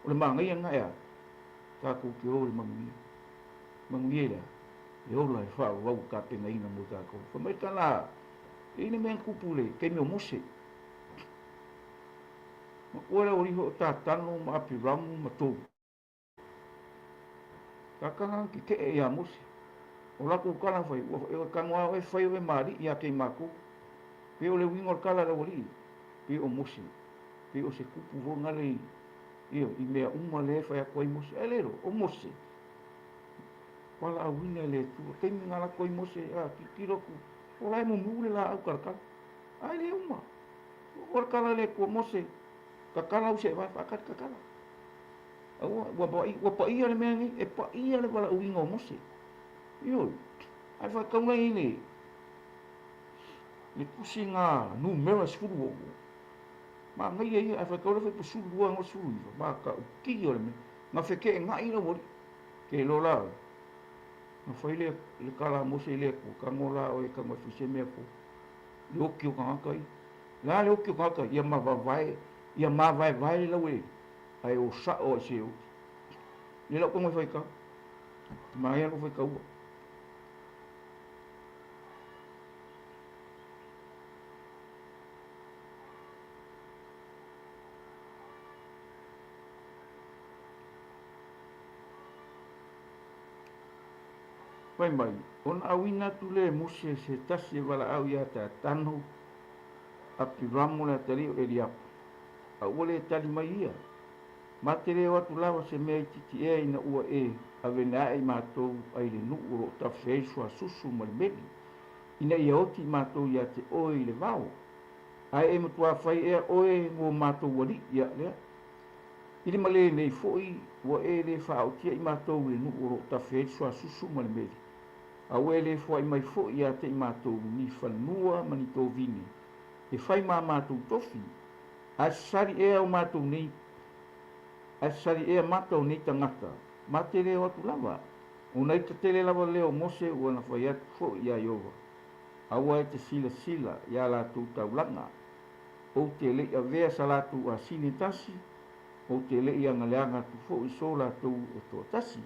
Speaker 2: o le manga ya nga ya ka ku ke o le mangi la yo la fa wa ka pe ngai na mo ka ko fa mai kala ini men kupule ke mi mose ora ori ho ta tanu ma pi ramu ma to ka ka ki ke ya mose o la ku kala foi o ka ngwa e foi e mari ya ke maku pe o le wingo kala ro ri pe o mose pe o se kupu vo ngale io i mea uma le fa ko i mose elero o mose wala a wina le tu ke mi ngala ko i mose a ki kiroku o la mo mule la au karka ai le uma o kala le ko mose kakala u se vai fakat kakala wa pa ia le mengi e pa ia le wala uinga o mose io ai fa kaunga ini le kusinga nu mera sfuru ma ngai ai fa kaula fa pusu lua ngo suru ma ka ki o le me na fe ke ngai no mo ke lo la na foi le kala mose le ko kangola o e ka ma fise me ko lo ki o ka kai la le o ki o ka kai ia ma vai ia ma vai la we ai o sa o se o ni lo como foi ka ma ia ko foi ka o vai mai on awina tu le mose se tasi wala au ia ta tanu api ramu la tali o elia a ole tali mai ia matere watu lawa se mea titi e ina ua e ave na e matou ai le nuu ro ta feisu a susu malmeli ina ia oti matou ia te oi le vau ai e mutua fai e oe ngo matou wali ia lea ili male nei foi ua e le whaotia i matou le nuu ro ta feisu a susu malmeli a ue le foi mai foi ia te i matou ni whanua mani tō vini e fai ma matou tofi a sari e au matou nei a sari e matou nei tangata matere watu lava unai te tele lava leo mose ua na fai atu fo ia iova aua e te sila sila ia la tu taulanga o te le a vea salatu a sini tasi o te le ia ngaleanga tu fo i sola tu e to tasi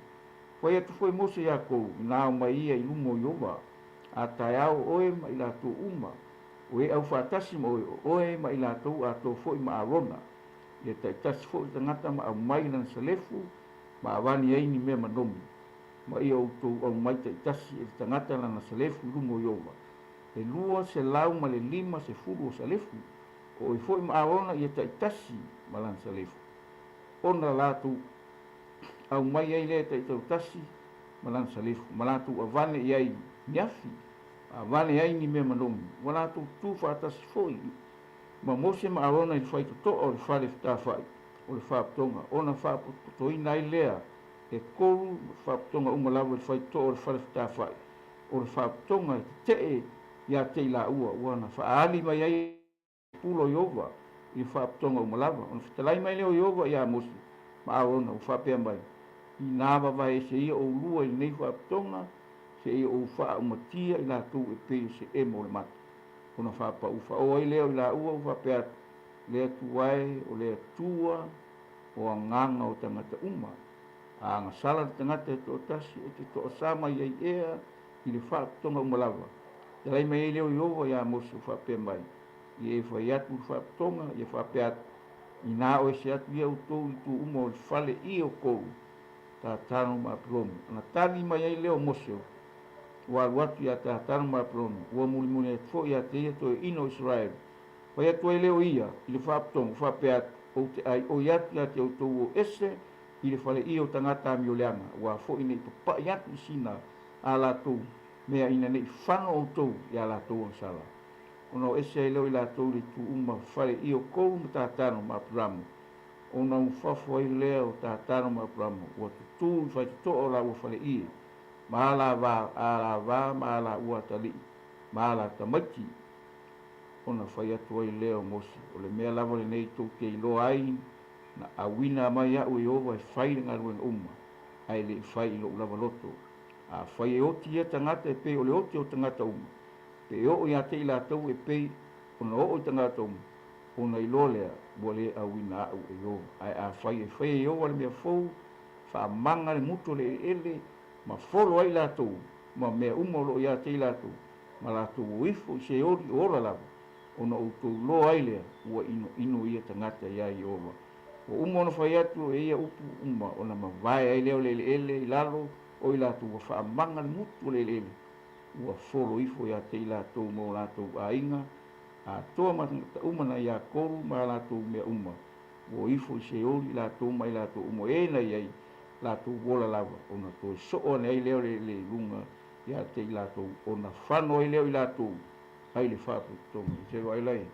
Speaker 2: fai atu fo i mose ia kou na o mai ia i lumo iova a tai au oe ma i la tu uma o e au whaatasi mo oe ma i la tu a to fo i ma arona ia tai tasi fo i tangata ma au mai nan salefu ma avani ai ni mea manomi ma ia o tō au mai tai tasi e tangata na salefu lumo iova e lua se lau ma le lima se furu o salefu o i fo i ma arona ia tai tasi ma lan salefu ona latu au mai ai le tai tau tasi ma lan salefu ma latu avane iai niafi avane ai ni mea manomi ma latu tu whaatasi fo i ma mose ma arona i whai to o i whare whai o le whaaptonga ona whaapotoina ai lea e koru whaaptonga umalawa i whai to o le whare whai o le whaaptonga i te ia te la ua wana whaali mai ai pulo iova i whaaptonga umalawa ona whatalai mai leo iova ia mose ma arona o whaapea mai i nāwa vai se ia o lua i nei whaaptonga se ia o wha umatia i la tu e pe se e mo le mata ona whaapa uwha o ai leo i la ua uwha pea lea tuai o lea tua o a nganga o tangata uma a ngā sala tangata e to tasi e te to sama i ai ea i le whaaptonga umalawa te lai mai leo i owa ia mosu whaapea mai Ia fai atu whaatonga, ia whape atu. I nā o se atu ia utou I tu umo o whale I o kou. Tā tāno mā prono. Ana tāni mai ai leo moseo. Wa watu ia tā tāno mā prono. Ua muli muli atu fo ia te ia to ino Israel. Wai atu ai leo ia. I le whaatonga, whape atu. O te ai o iatu ia te utou o ese. I le whale I o tangata mi o leanga. Wa fo ina I papa iatu sina a la tau. Mea ina nei whano o tau I a la tau o sala. Ono ese ai leo I la tau le tu uma whale I o kou ma tā tāno mā prono. Ona un fafo ai leo tā tāno mā prono. Ua tutu I whai to o la ua whale I. Maala va ala va maala ua tali maala tamaki ona fai atu ai leo mosi o le mea lava le nei tau ke ilo ai na awina mai au I ova e fai le ngaru en uma ai le fai ilo lava loto a fai e oti ia tangata e pei o le oti o tangata uma pe o ia te ila tau e pei ona o tangata uma ona ilo lea bua le awina au e o ai a fai e o le mea fou fa manga le muto le ele ma folo ai latou ma mea uma lo ia te latou ma latou ifo se ori ora lava ona outou lo ai lea ua ino ia tangata ia I ova o uma ona fai atu e ia upu uma ona mavae ai leo le ele I lalo o I latou ua whaamanga le mutu le ele ua folo ifo ia te latou mo latou ainga a toa matangata uma na ia koru ma latou mea uma ua ifo se ori latou mai latou umo e na iai latou wola lava ona toe so'o ana ai leo le lunga ia te I latou ona whano ai leo I latou ai le whaaputonga I se wai lai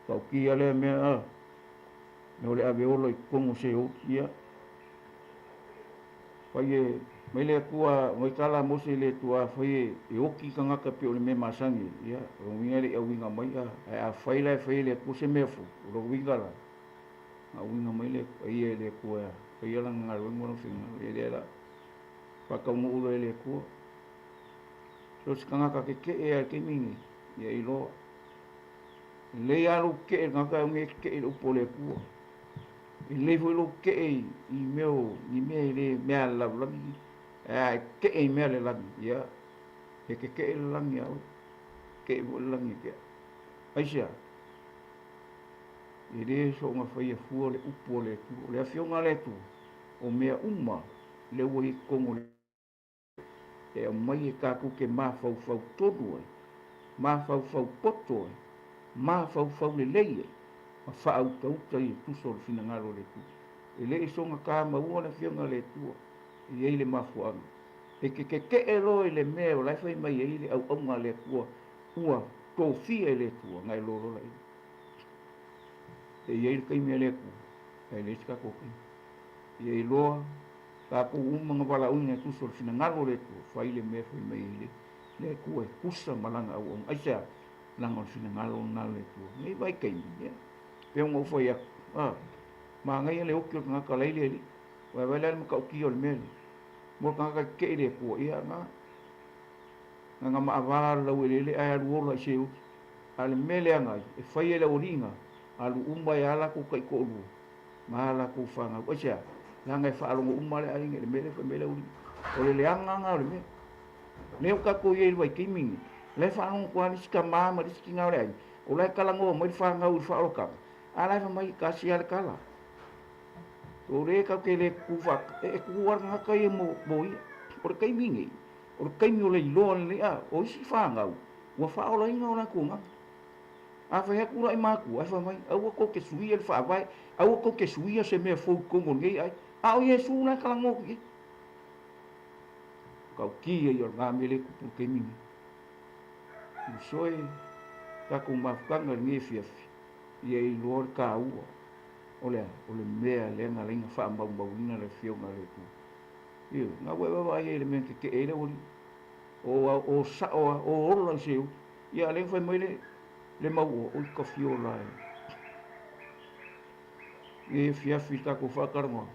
Speaker 2: tau ki a lea mea a me ole ave olo I kongo se o kia whai e mai lea kua mai kala mose le tua whai e oki ka ngaka pe o le me masangi ia o winga le au winga mai a whai lai whai le kua se mefu o winga la a winga mai le ai e le kua ia lang ngaru ngono finga ele la pakau mo ele ko so skanga ka ke e ke mingi ia ilo le alu ke ngaka nge ke o pole ko le vo lo ke I meo ni me le me ala la e ke e me le la ia e ke la ia ke vo la ke aisia ele so nga fai fu le upole ku le afionga le tu o mea uma le ua I kongo e mai e kaku ke mawhau tonu e, mawhau poto e, mawhau le leie, ma whaau tauta I tuso le fina ngaro le tu. E le songa ka maua na fionga le tua, I eile mafuanga. E ke e lo le mea o laifai mai eile au aunga le kua, ua tō fia le tua, ngai loro lai. E eile kai mea le kua, e le tika koki. E eile loa, ka ko umanga wala unga tu so fina ngalo le tu fai le me foi mai le ku e kusa malanga o aisa langa fina ngalo na le tu nei vai kai ya pe mo foi ya ma ngai le okio nga ka le le wa va le mo ka okio le mel mo ka ke le ku ia nga ma va la we le ai ru la se al mele nga e fai le oringa al umba ya la ku kai ko lu ma la ku fa nga o sia langa e whaalongo umare ai le mele fa mele uri o le anga le me leo ka ko ye vai kimingi le whaalongo kwa ni ska mama riski nga le ai o le kalango mo fa nga uri whaaloka ala fa mai ka si al kala o le ka ke le ku fa e ku war nga ka ye mo boi o le kimingi o le kimi o le lo le a o si fa nga wa whaalo inga ona ku nga a fa ya ku rai maku a fa mai au ko ke suia le fa vai au ko ke suia se me fo ko ngai ai a o Yesu na kala ngok ki kau ki e yor ngamele ku pu ke mingi soe ta ku mafkanga ngi fiafi ye I lor ka u ole mea le nga lenga fa mbau ina le fio nga le ku io nga we wa ye le men ke ele o sa o la se ya le fa mai le mau o ka fio la e fiafi ta ku fa karmo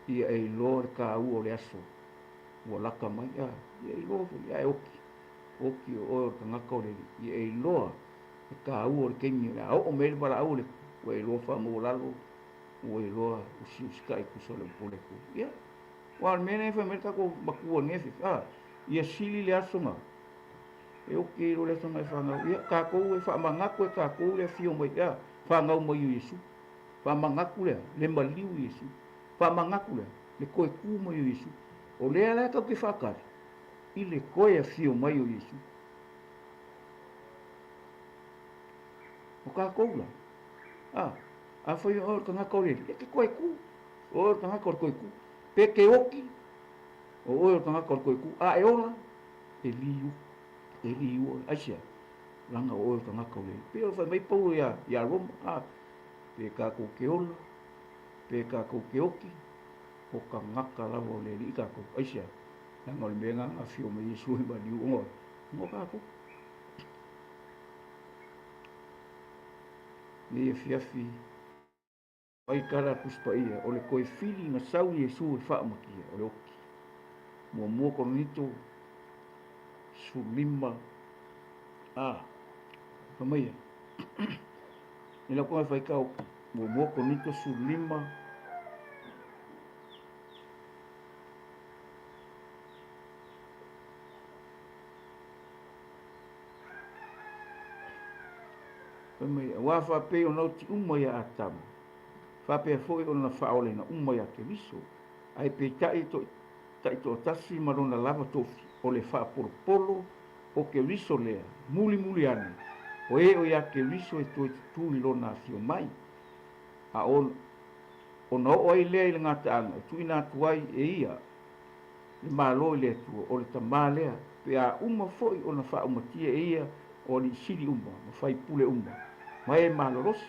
Speaker 2: ia e lor ka u o le aso o laka mai ia ia I lo ia e oki o tanga kore ia e lo e ka u o le kemi a o me para au le o e lo fa mo lalo o e lo o si skai ku so le pole ku ia o al mene fa me ta ko maku o ngefi ia sili le aso ma e o ke ro le tanga e whangau ia ka kou e whamangaku e ka kou le fio mai ia whangau mai o Yesu whamangaku le maliu Yesu whamangaku le koe ku mai o Yesu o lea lea kau ke whakari i le koe a fio mai o Yesu o ka kou la a whai o tanga kau le e ke koe ku o tanga kau koe ku pe ke oki o tanga kau koe ku a e ola e liu asia langa o tanga kau le pe o whai mai pau ia Roma pe ka kou ke ola pe ka kou ke oki o ka ngaka lawa le li ka kou aisia langa o le menga a fio mai Yesu e maliu ngo ka kou ni e fiafi ai kara kuspa ia o le koe fili na sau Yesu e whaamakia o le oki mua konito sulima pamaia ni la koe whaikau mua konito sulima pamaia wa whape o nau ti umaya atamu whape foi o na whaole na umaya ke viso ai pe tai to tasi marona lava tofi o le whaporopolo o ke viso lea muli ane o ia ke viso e tui lona fio mai a o na o ai lea i le ngata anga tui na tuai e ia le malo i lea tua o le tamā lea pe a uma foi o na whaumatia e ia o li siri uma ma whai pule uma mai e malorosi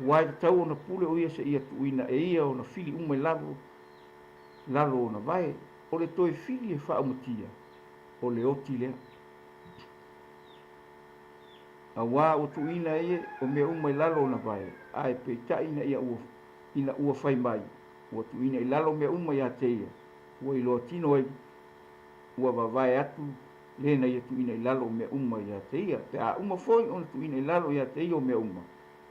Speaker 2: wai tau o na pule o ia se ia tuina e ia o na fili uma i lalo o na vai o le toe fili e whaumatia o le oti lea a wā o tuina e o mea uma i lalo o na vai ai pe taina ia ina ua whai mai o tuina i lalo mea uma ia te ia ua i loa tino ai ua wawai atu lena ia tuina i lalo mea uma ia te ia pe a uma foi o na tuina i lalo ia te ia o mea uma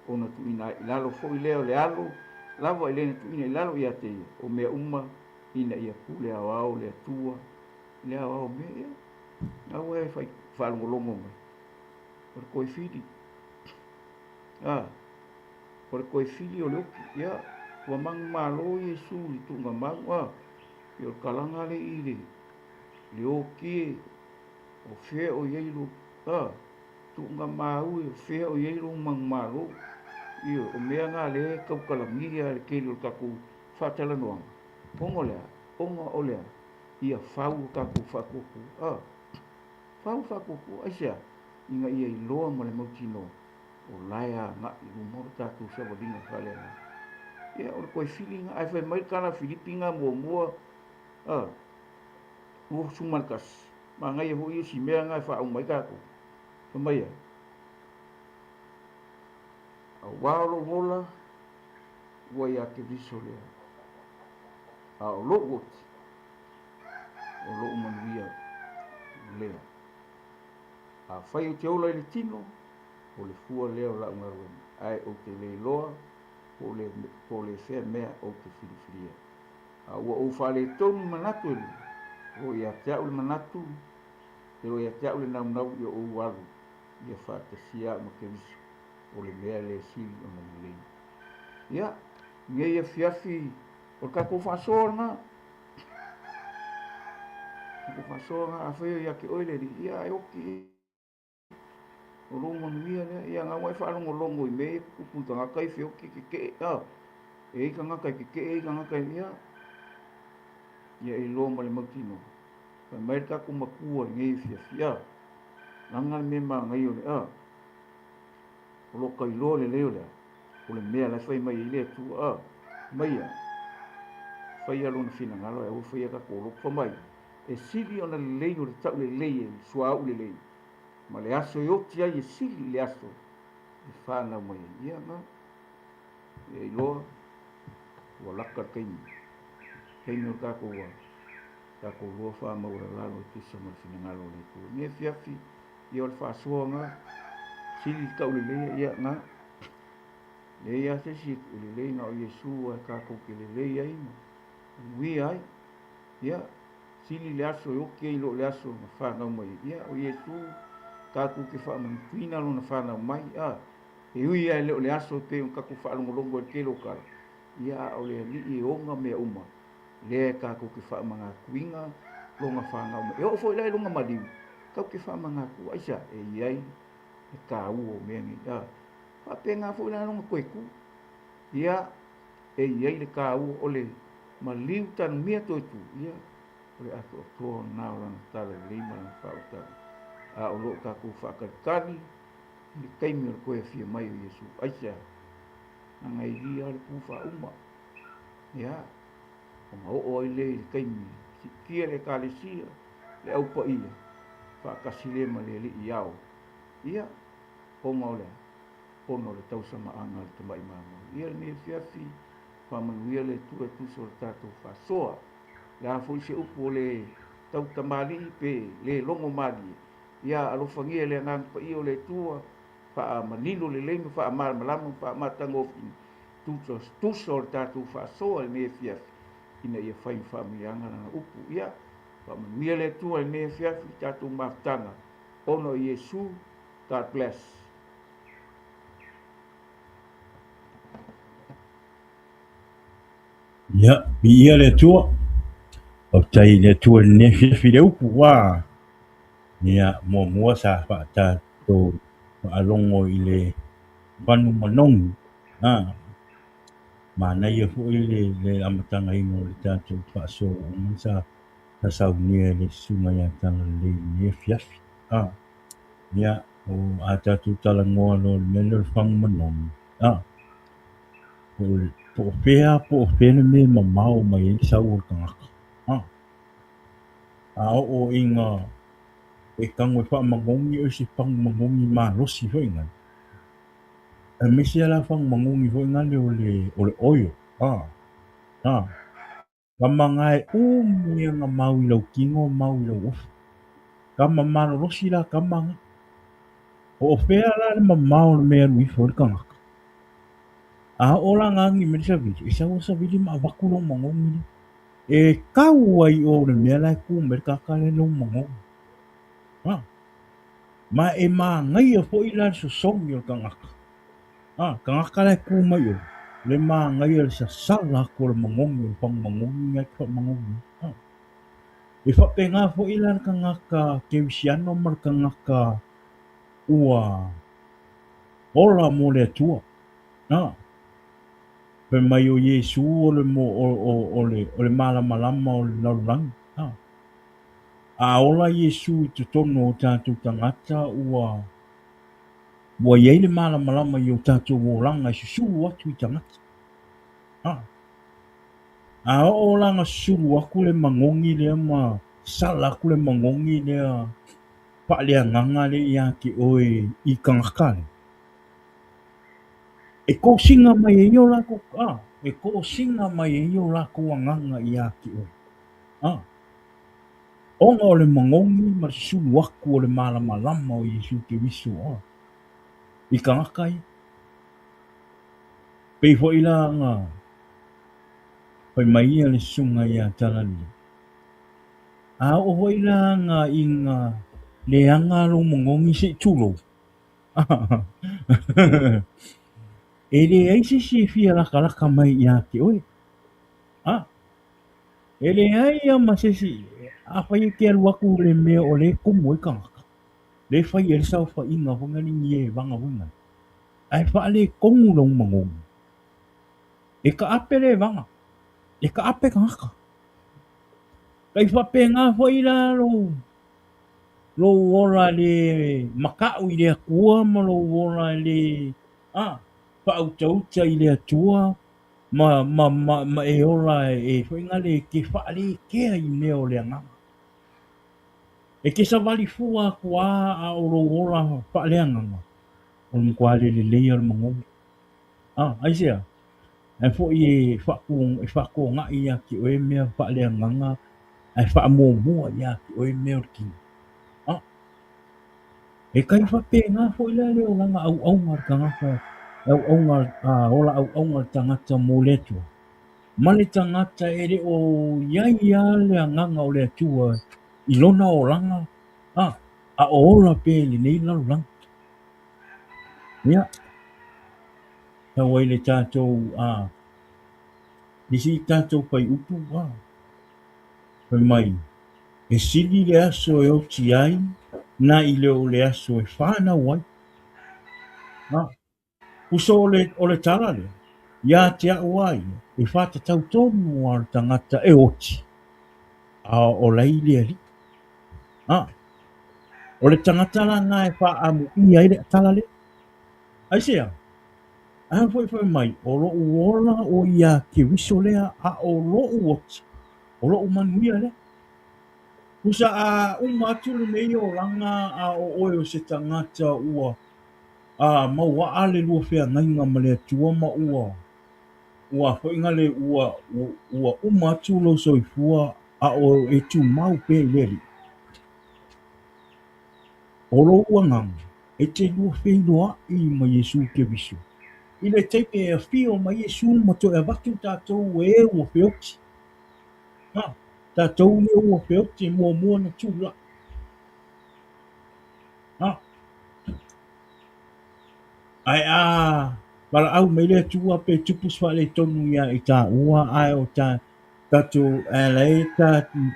Speaker 2: o na tuina i lalo foi leo le alo lava i lena tuina i lalo ia te ia o mea uma ina ia pu le au le atua le au mea ia au e whalongolongo mai o le koe fili o le koe fili o le oki ia ua mangu malo Yesu li tunga mangu i o kalanga le i le oki o fea o yeiro tunga mau o fea o yeiro mangu malo i o mea ngā le kaukalangia le keli o kaku whatala noanga onga o lea ia whau kaku whakuku whau whakuku aisia inga ia i loa ma le mautino o laia nga i rumoro tātou sa wadinga whalea ia o le koe fili nga ai whai mai kana Filipi nga mua ua sumalkas ma ngai e hui si mea ngai wha au mai kako whamaia a waro wola ua ia ke viso lea a o lo wot o lo manuia lea a whai o te ola i le tino o le fua lea o la ungaruena ai o te leiloa po le whea mea o te whiriwhiria a ua o whale tonu manatu ele o ia te au le manatu e o ia te au le naunau i o uaru ia whātasia ma ke viso o le mea le sili o na milei ia nge ia fiafi o kako whasoa nga a whea ia ke oile ri ia e oki o longo nuia lea ia ngā wai whaalongo longo i me kupunta ngā kai whio ke e ika ngā kai ke e ika ngā kai ia i loa ma le mautino pa mai kako makua ngei fiafia langa me ma ngai o le o lo kai loa le leo lea o le mea la whai mai i lea tu maia whai alo na whina ngalo e o whai a kako o lo mai e sili o na lei o le tau le lei e sua au le lei ma le aso i oti ai e sili le aso e whanau mai ia nga e i loa ua laka kaini kaini o kako ua kako loa wha maura lalo i tisa ma whina ngalo le tu nge fiafi i o le whaasua nga sili tau le lei ia nga le ia se si le lei na o Yesu e kako ke le lei ai ma ui ai ia sili le aso i oki ai lo le aso ma whanau mai ia o Yesu kaku ke whaamaniwhina lona whanau mai, e ui ai leo le aso te un kaku whaalongolongo e kelo kala. Ia o le li e onga mea uma, le kaku ke whaamanga longa whanau mai. E o fo ilai longa maliu, kaku ke whaamanga ku aisa e iai e ka uo mea ni. Whapenga fo ilai longa koe ku, ia e iai le ka uo o le maliu tanu mea toi tu, ia o le ato o toa nao lana tala lima lana whaotana. A o loo kaku whakarikani, le kaimi o le koe fia mai o Yesu. Aisa, a ngai ria le pufa uma. Ia, o ma o ai le kaimi, si kia le kalesia, le au pa ia, whakasilema le li iau. Ia, o maulea, ono le tausama anga le tamai mama. Ia le mea fiafi, whamanuia le tua tuso le tatou whasoa. Le hafo se upo le tau tamali pe le longo mali. Ia alofangia le ngang pa io le tua, wha manilo le lengo, wha malama, wha matangofini. Tuso le tatou whasoa le mea fiafi. Ina ia whai whaamianga na upu. Ia, whamanuia le tua le mea fiafi, tatou maftanga. Ono Yesu, God bless.
Speaker 1: Ya, ia le tua. O tai le tua ne fi le upu wa. Ia mua sa fa ta to alongo i le panu manong. Mana ia fu le amatanga i mo le tatu fa so sa ta sa unia le sunga ya tanga le ne fiafi. Ia o ata tu tala ngoa lo le mele fang manong. Po fea me mamau mai e sa o kangaka. O inga e kango fa mangongi o si pang mangongi ma rosi ho inga. E mesi ala fang mangongi ho inga le o le oyo. Kamanga e mea nga mau i lau kingo mau i lau ofu. Kama mano rosi la kamanga. O fea la le mamau le mea nui fo le kangaka. Ola ngangi me sa vili. E sa o sa vili ma wakulo mangongi. E kau ai o le mea lai ku me kakale lo mangongi. Ma e ma ngai fo i la so songi o kangaka. Kangaka lai ku mai o. Le ma ngai le sa sala ko le mangongi o pang mangongi ngai kwa mangongi. E whapenga fo i la kangaka ke wisiano mar kangaka ua ola mo le tua. Pe mai o Yesu o le mo o le malama o le laulang. Ola Yesu i te tono o tātou tangata ua iei le malama i o tātou o langa i susuru atu i tangata. O langa susuru aku le mangongi le ma sala aku le mangongi le pa le nganga le ia ki oe i kangakale. E ko singa mai e io lako, e ko singa mai e io lako nganga ia ki oe. Onga o le mangongi ma susuru aku o le malama o Yesu ke viso. I kangakai. Pei fo ila nga pai mai ia le sunga ia talani. O fo ila nga inga le anga lo mangongi se tulo. E le aise si fia laka mai ia ki oe. E le ai ama se si a fai ke aluaku le mea o le kumu i kangaka. Le fai e sao fa inga hunga ni nie vanga hunga. Ai fa le kongu lo mangongi. E ka ape le vanga. E ka ape kangaka. Kai fa penga fa ila lo ora le makau i le akua ma lo ora le pa uta i le atua ma e ora e fa inga le ke fa le ke i me o le ngama. E ke sa vali fua kua a oro ora fa le ngama. O mkwa le le mangongi. Aisia. E fo i fa ko nga i a ki oe mea fa le nganga. Ai fa mua ia ki oe mea o ki. E kai fa penga fo ila le o langa au ngar kangaka. Au ngar ola au ngar tangata mo le tua. Male tangata e le o iai le nganga o le tua. I lona o langa. a ola pe le nei la lang ya ta wai le tātou disi tātou pai upu pai mai e sili le aso e oti ai na i le o le aso e whana wai uso o le tala le ia te au ai e whata tau tonu o tangata e oti o lei le ali o le tangata la nga e wha amu i ai le tala le ai sea a foi mai o lo uola o ia ke wiso lea a o lo oti o lo manuia le usa a umatu le mei o langa a o oe o se tangata ua maua ale lua whea ngainga ma le atua ma ua whainga le ua umatu lo soifua a o e tu mau pe leri o lo ua nganga e te lua whenua i ma Yesu ke wiso i le teipe e whio ma Yesu ma to e watu tātou e ua whioti tātou le ua whioti mua na tūla ai wala au me le tua pe tupu swa le tonu ia i tā ua ai o tātou e lei tā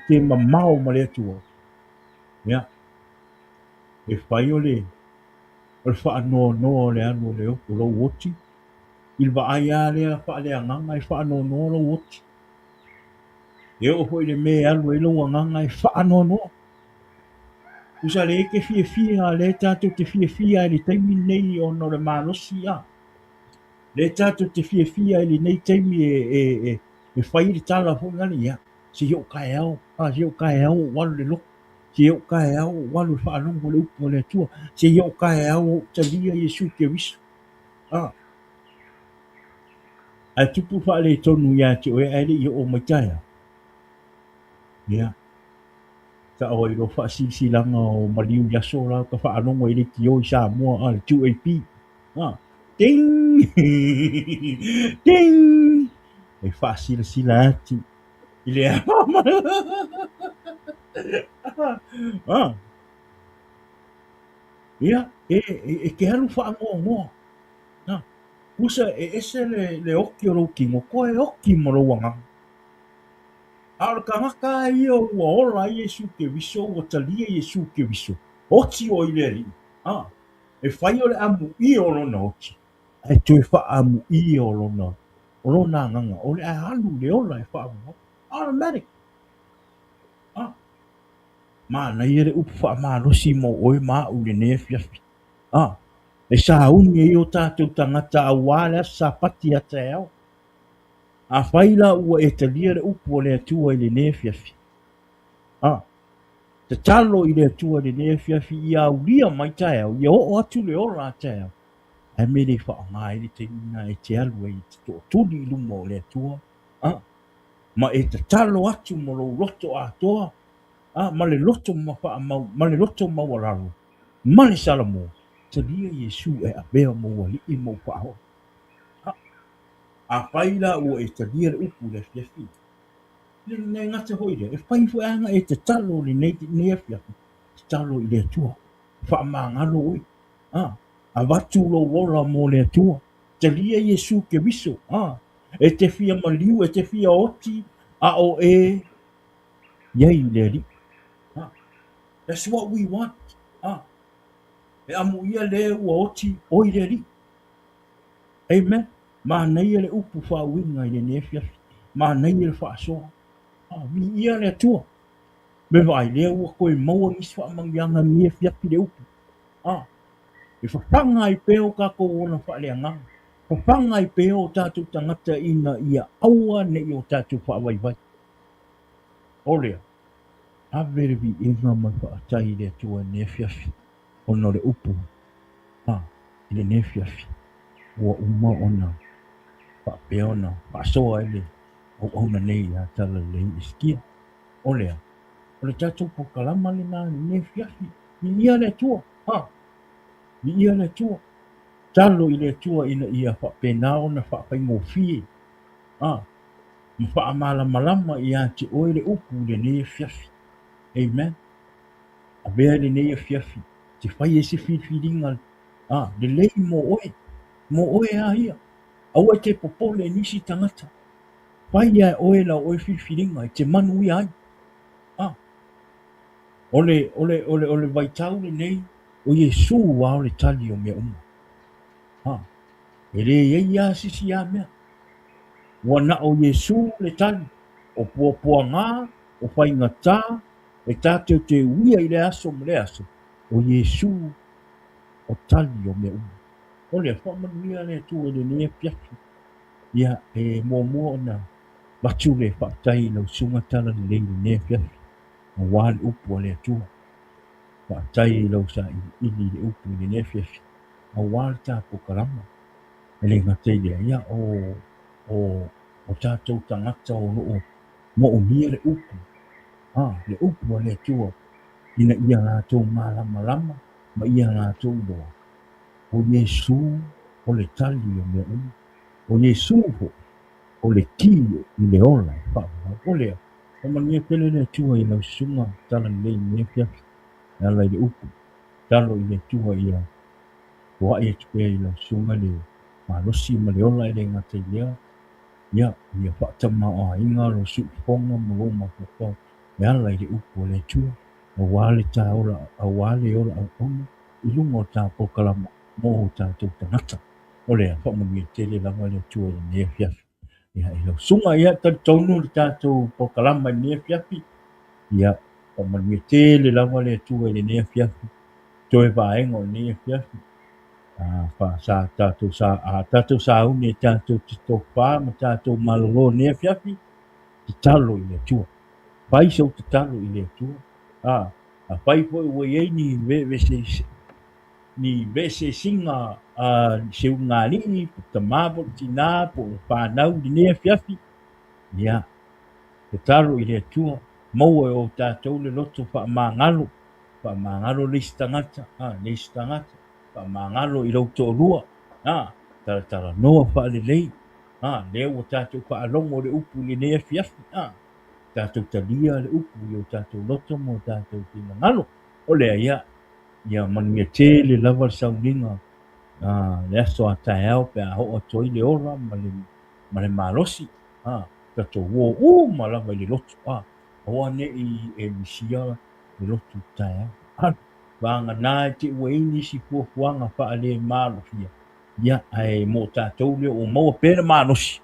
Speaker 1: te mamau ma le tua ia e whai o le wha no le anu le o lo woti il va ai a le wha le anganga i wha no lo woti e o hoi le me anu e lo anganga i wha no usa le ke fia le tātou te fia i le taimi nei o no le malosi le tātou te fia i le nei taimi e whai le tala hongani ia si yo kai au si yo kai au walu le loko si yo kai au walu whaanongo le upo le atua si yo kai au talia Yesu ke wiso a tupu wha le tonu ia te oe aile i o maitaya ia ta o i lo wha si langa o maliu yaso la ka whaanongo i le ki o i sa mua le 2AP ding ding e wha sila ati i le ia e ke halu whaangongo usa e ese le oki o roki mo koe oki mo roanga Aora ka ngaka ia ua ola Yesu ke wiso o talia Yesu ke wiso oti o i le ri e whai o le amu i o lona oti e tue wha amu i o lona nganga o le ahalu le ola e wha amu automatic ma na i re upu wha ma losi mo oe ma u le ne fiafi e sa unge i o tātou tangata a wale sa pati a te au a whaila ua e talia le upu o le atua i le ne fiafi te talo i le atua le ne fiafi i au lia mai tae au i o atu le ola a tae au e me le whaanga i le te ina e te alu e te to tuli i luma o le atua ma e te talo atu mo lo loto a toa ma le loto ma wha mau ma le loto ma wararo ma le salamo talia Yesu e a bea mo wali i mo wha a whaila ua e talia le upu le fiafi le ngata hoi le, e whai fuanga e te talo le nei fiafi, te talo i le atua, wha maangalo oi, a watu lo wola mo le atua, te lia Yesu ke wiso, e te fia maliu, e te fia oti, a o e, yei le li, that's what we want, e amu ia le ua oti, oi le li, amen, ma nei le upu wha winga i le ne fiafi, ma nei le wha soa, mi ia le atua me vai le ua koe maua nisi wha mangianga mi e fiapi le upu e whapanga i peo kako ona wha le anganga whapanga i peo tātou tangata ina ia aua ne i o tātou wha vai olea a vere vi inga mai wha atai le atua ne fiafi ona le upu i le ne fiafi ua uma ona wha peo na wha soa ele o ona nei a tala le iskia olea o le tātou po kalama le nā ne fiafi ni ia le tua ni ia le tua talo i le tua ina ia whapena ona whapaingofie ma whaamalama i a te oe le upu le ne fiafi amen a vea le nei fiafi te fai ese fifiringa le lei mo oe a ia aua te popole nisi tangata fai a oe la oe fifiringa te manu ia ai ole vai tau le nei o Yesu wa ole tali o mea ele ia sisi a mea wana o Yesu le tali o pua ngā o fai ngata e tātou te uia i le aso mo le aso o Yesu o tali o mea ole whamanuia le tu e le nea piaki ia e mua na batu le whaktai lau sunga tala le le nea piaki o wale upu le atua whaktai lau sa ili le upu le nea piaki o wale tā pukarama ele ngatei le ia o tātou tangata o loo mo o mia le upu le upu le atua ina ia ngātou malama ma ia ngātou doa o Yesu o le tali o mea o Yesu o le kio i le ola o lea o mania pele le atua i lau sunga tala le mea piaki ala i le upu talo i le atua ia o ai tupe i lau sunga le malosi ma le ola i le ngatei lea ia whaatama o inga lo suponga mo loma whakau e ala i le upu o le atua o wale tā ola a wale ola au kona i lunga o tā pokalama mo o tātou tangata o lea whamania tele lava le atua i nea fiafi ia i lau sunga ia tautonu le tātou pokalama i nea fiafi ia whamania tele lava le atua i nea fiafi toe vaenga o nea fiafi fa sa tātou sa une tātou te topa ma tātou malolo nea fiafi te talo i le atua pai sau te talo i le atua a pai po ua iei ni vese singa se unga lini po tamabo tina po whanau di nea fiafi ia te talo i le atua maua o tātou le loto wha mangalo leisi tangata mangalo i rauto rua tara noa wha le lei leo o tātou wha alongo le upu le nea fiafi tātou talia le upu i o tātou loto mo tātou tina ngalo o lea ia mania te le lava le sauninga le aso a tae au pe a hoa toi le ora ma le malosi tātou uo ma lava i le loto hoa ne i e misia le loto tae au vanga nā te ua ini si fuafuanga wha le malofia ia ai mo tātou le o maua pēra manosi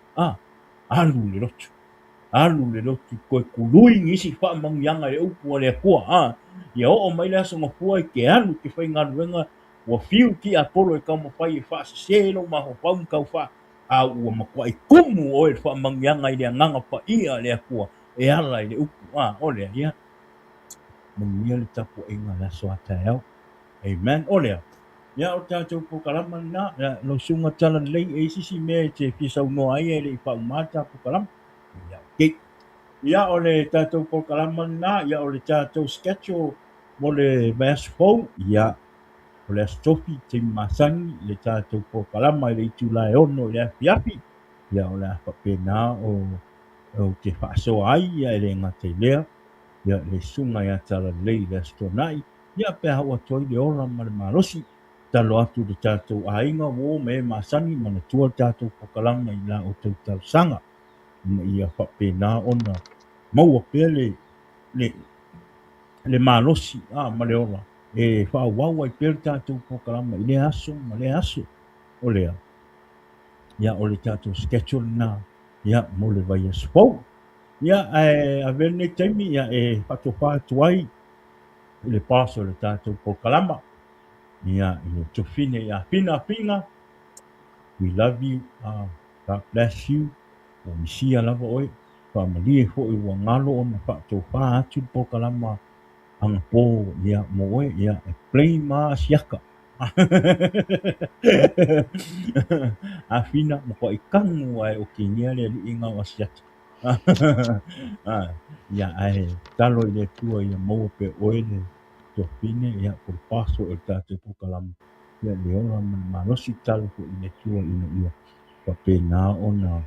Speaker 1: alu le loto koe kurui ngisi wha mangianga le upu o le akua ia o mai le aso mafua i ke alu ke whai ngaruenga ua fiu ki apolo e kau mawhai e wha selo maho pau kau wha ua makua i kumu o e wha mangianga i le anganga pa ia le akua e ala i le upu o lea ia mangia le tapu inga la so atao amen o lea ia o tātou pukalama na lo sunga tala lei e sisi mea te fisau noa ai e le i wha umata pukalama ia o le tātou pukalama na ia o le tātou sketcho mo le masfou ia o le astofi te masani le tātou pukalama i le itulai ono le api ia o le apapena o te whaasoa ai ia e le ngate lea ia le sunga ia tala lei le astonai ia pe haua toi le ora ma le malosi talo atu le tātou ainga wo me masani mana tua tātou pokalanga i la o tau tau sanga ma ia whapena ona maua pele le malosi ma le ora e whaawawa i pele tātou pokalanga i le aso ma le aso o lea ia o le tātou schedule na ia mo le vai asfau ia a vene taimi ia e whatopa tuai le paso le tātou pokalama ia i le tofine ia pina we love you God bless you o misia lava oe whaamalie ho i ua ngalo o na whatopa atu pokalama anga pō ia mo oe ia e play ma siaka afina mo ko i kangu ai o ki nia le inga o siaka ia ai talo i le tua ia mo pe oe le tofine ia por paso o tātou pukalama ia le ona manosi talo ko i le tua ina ia pa pena ona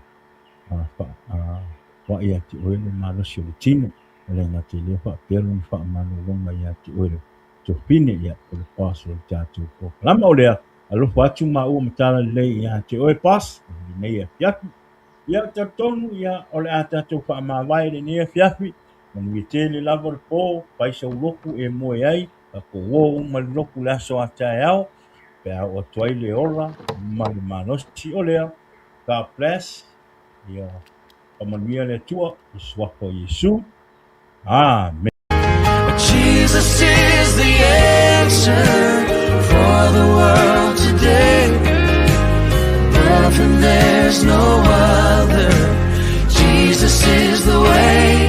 Speaker 1: wa ia ti oe le manosi o le tino le nga te le pa pelo ni fa manolonga ia ti oe tofine ia o le pas o le tatou po lama o lea alofa atu ma ua matala lelei ia te oe pas lenei e fiafi ia tatonu ia o le a tatou faamāwae lenei e fiafi manuia tele lava o le pō paisa uloku e moe ai akoua uma le loku le aso ataeao pe a o atu ai le ola ma le manosi o lea God bless ia pamanuia le atua i suafa o Iesu. Amen.
Speaker 3: Jesus is the answer for the world today. Above him there's no other. Jesus is the way.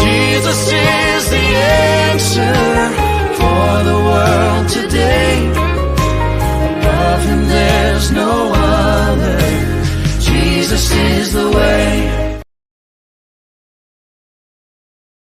Speaker 3: Jesus is the answer for the world today. Above him there's no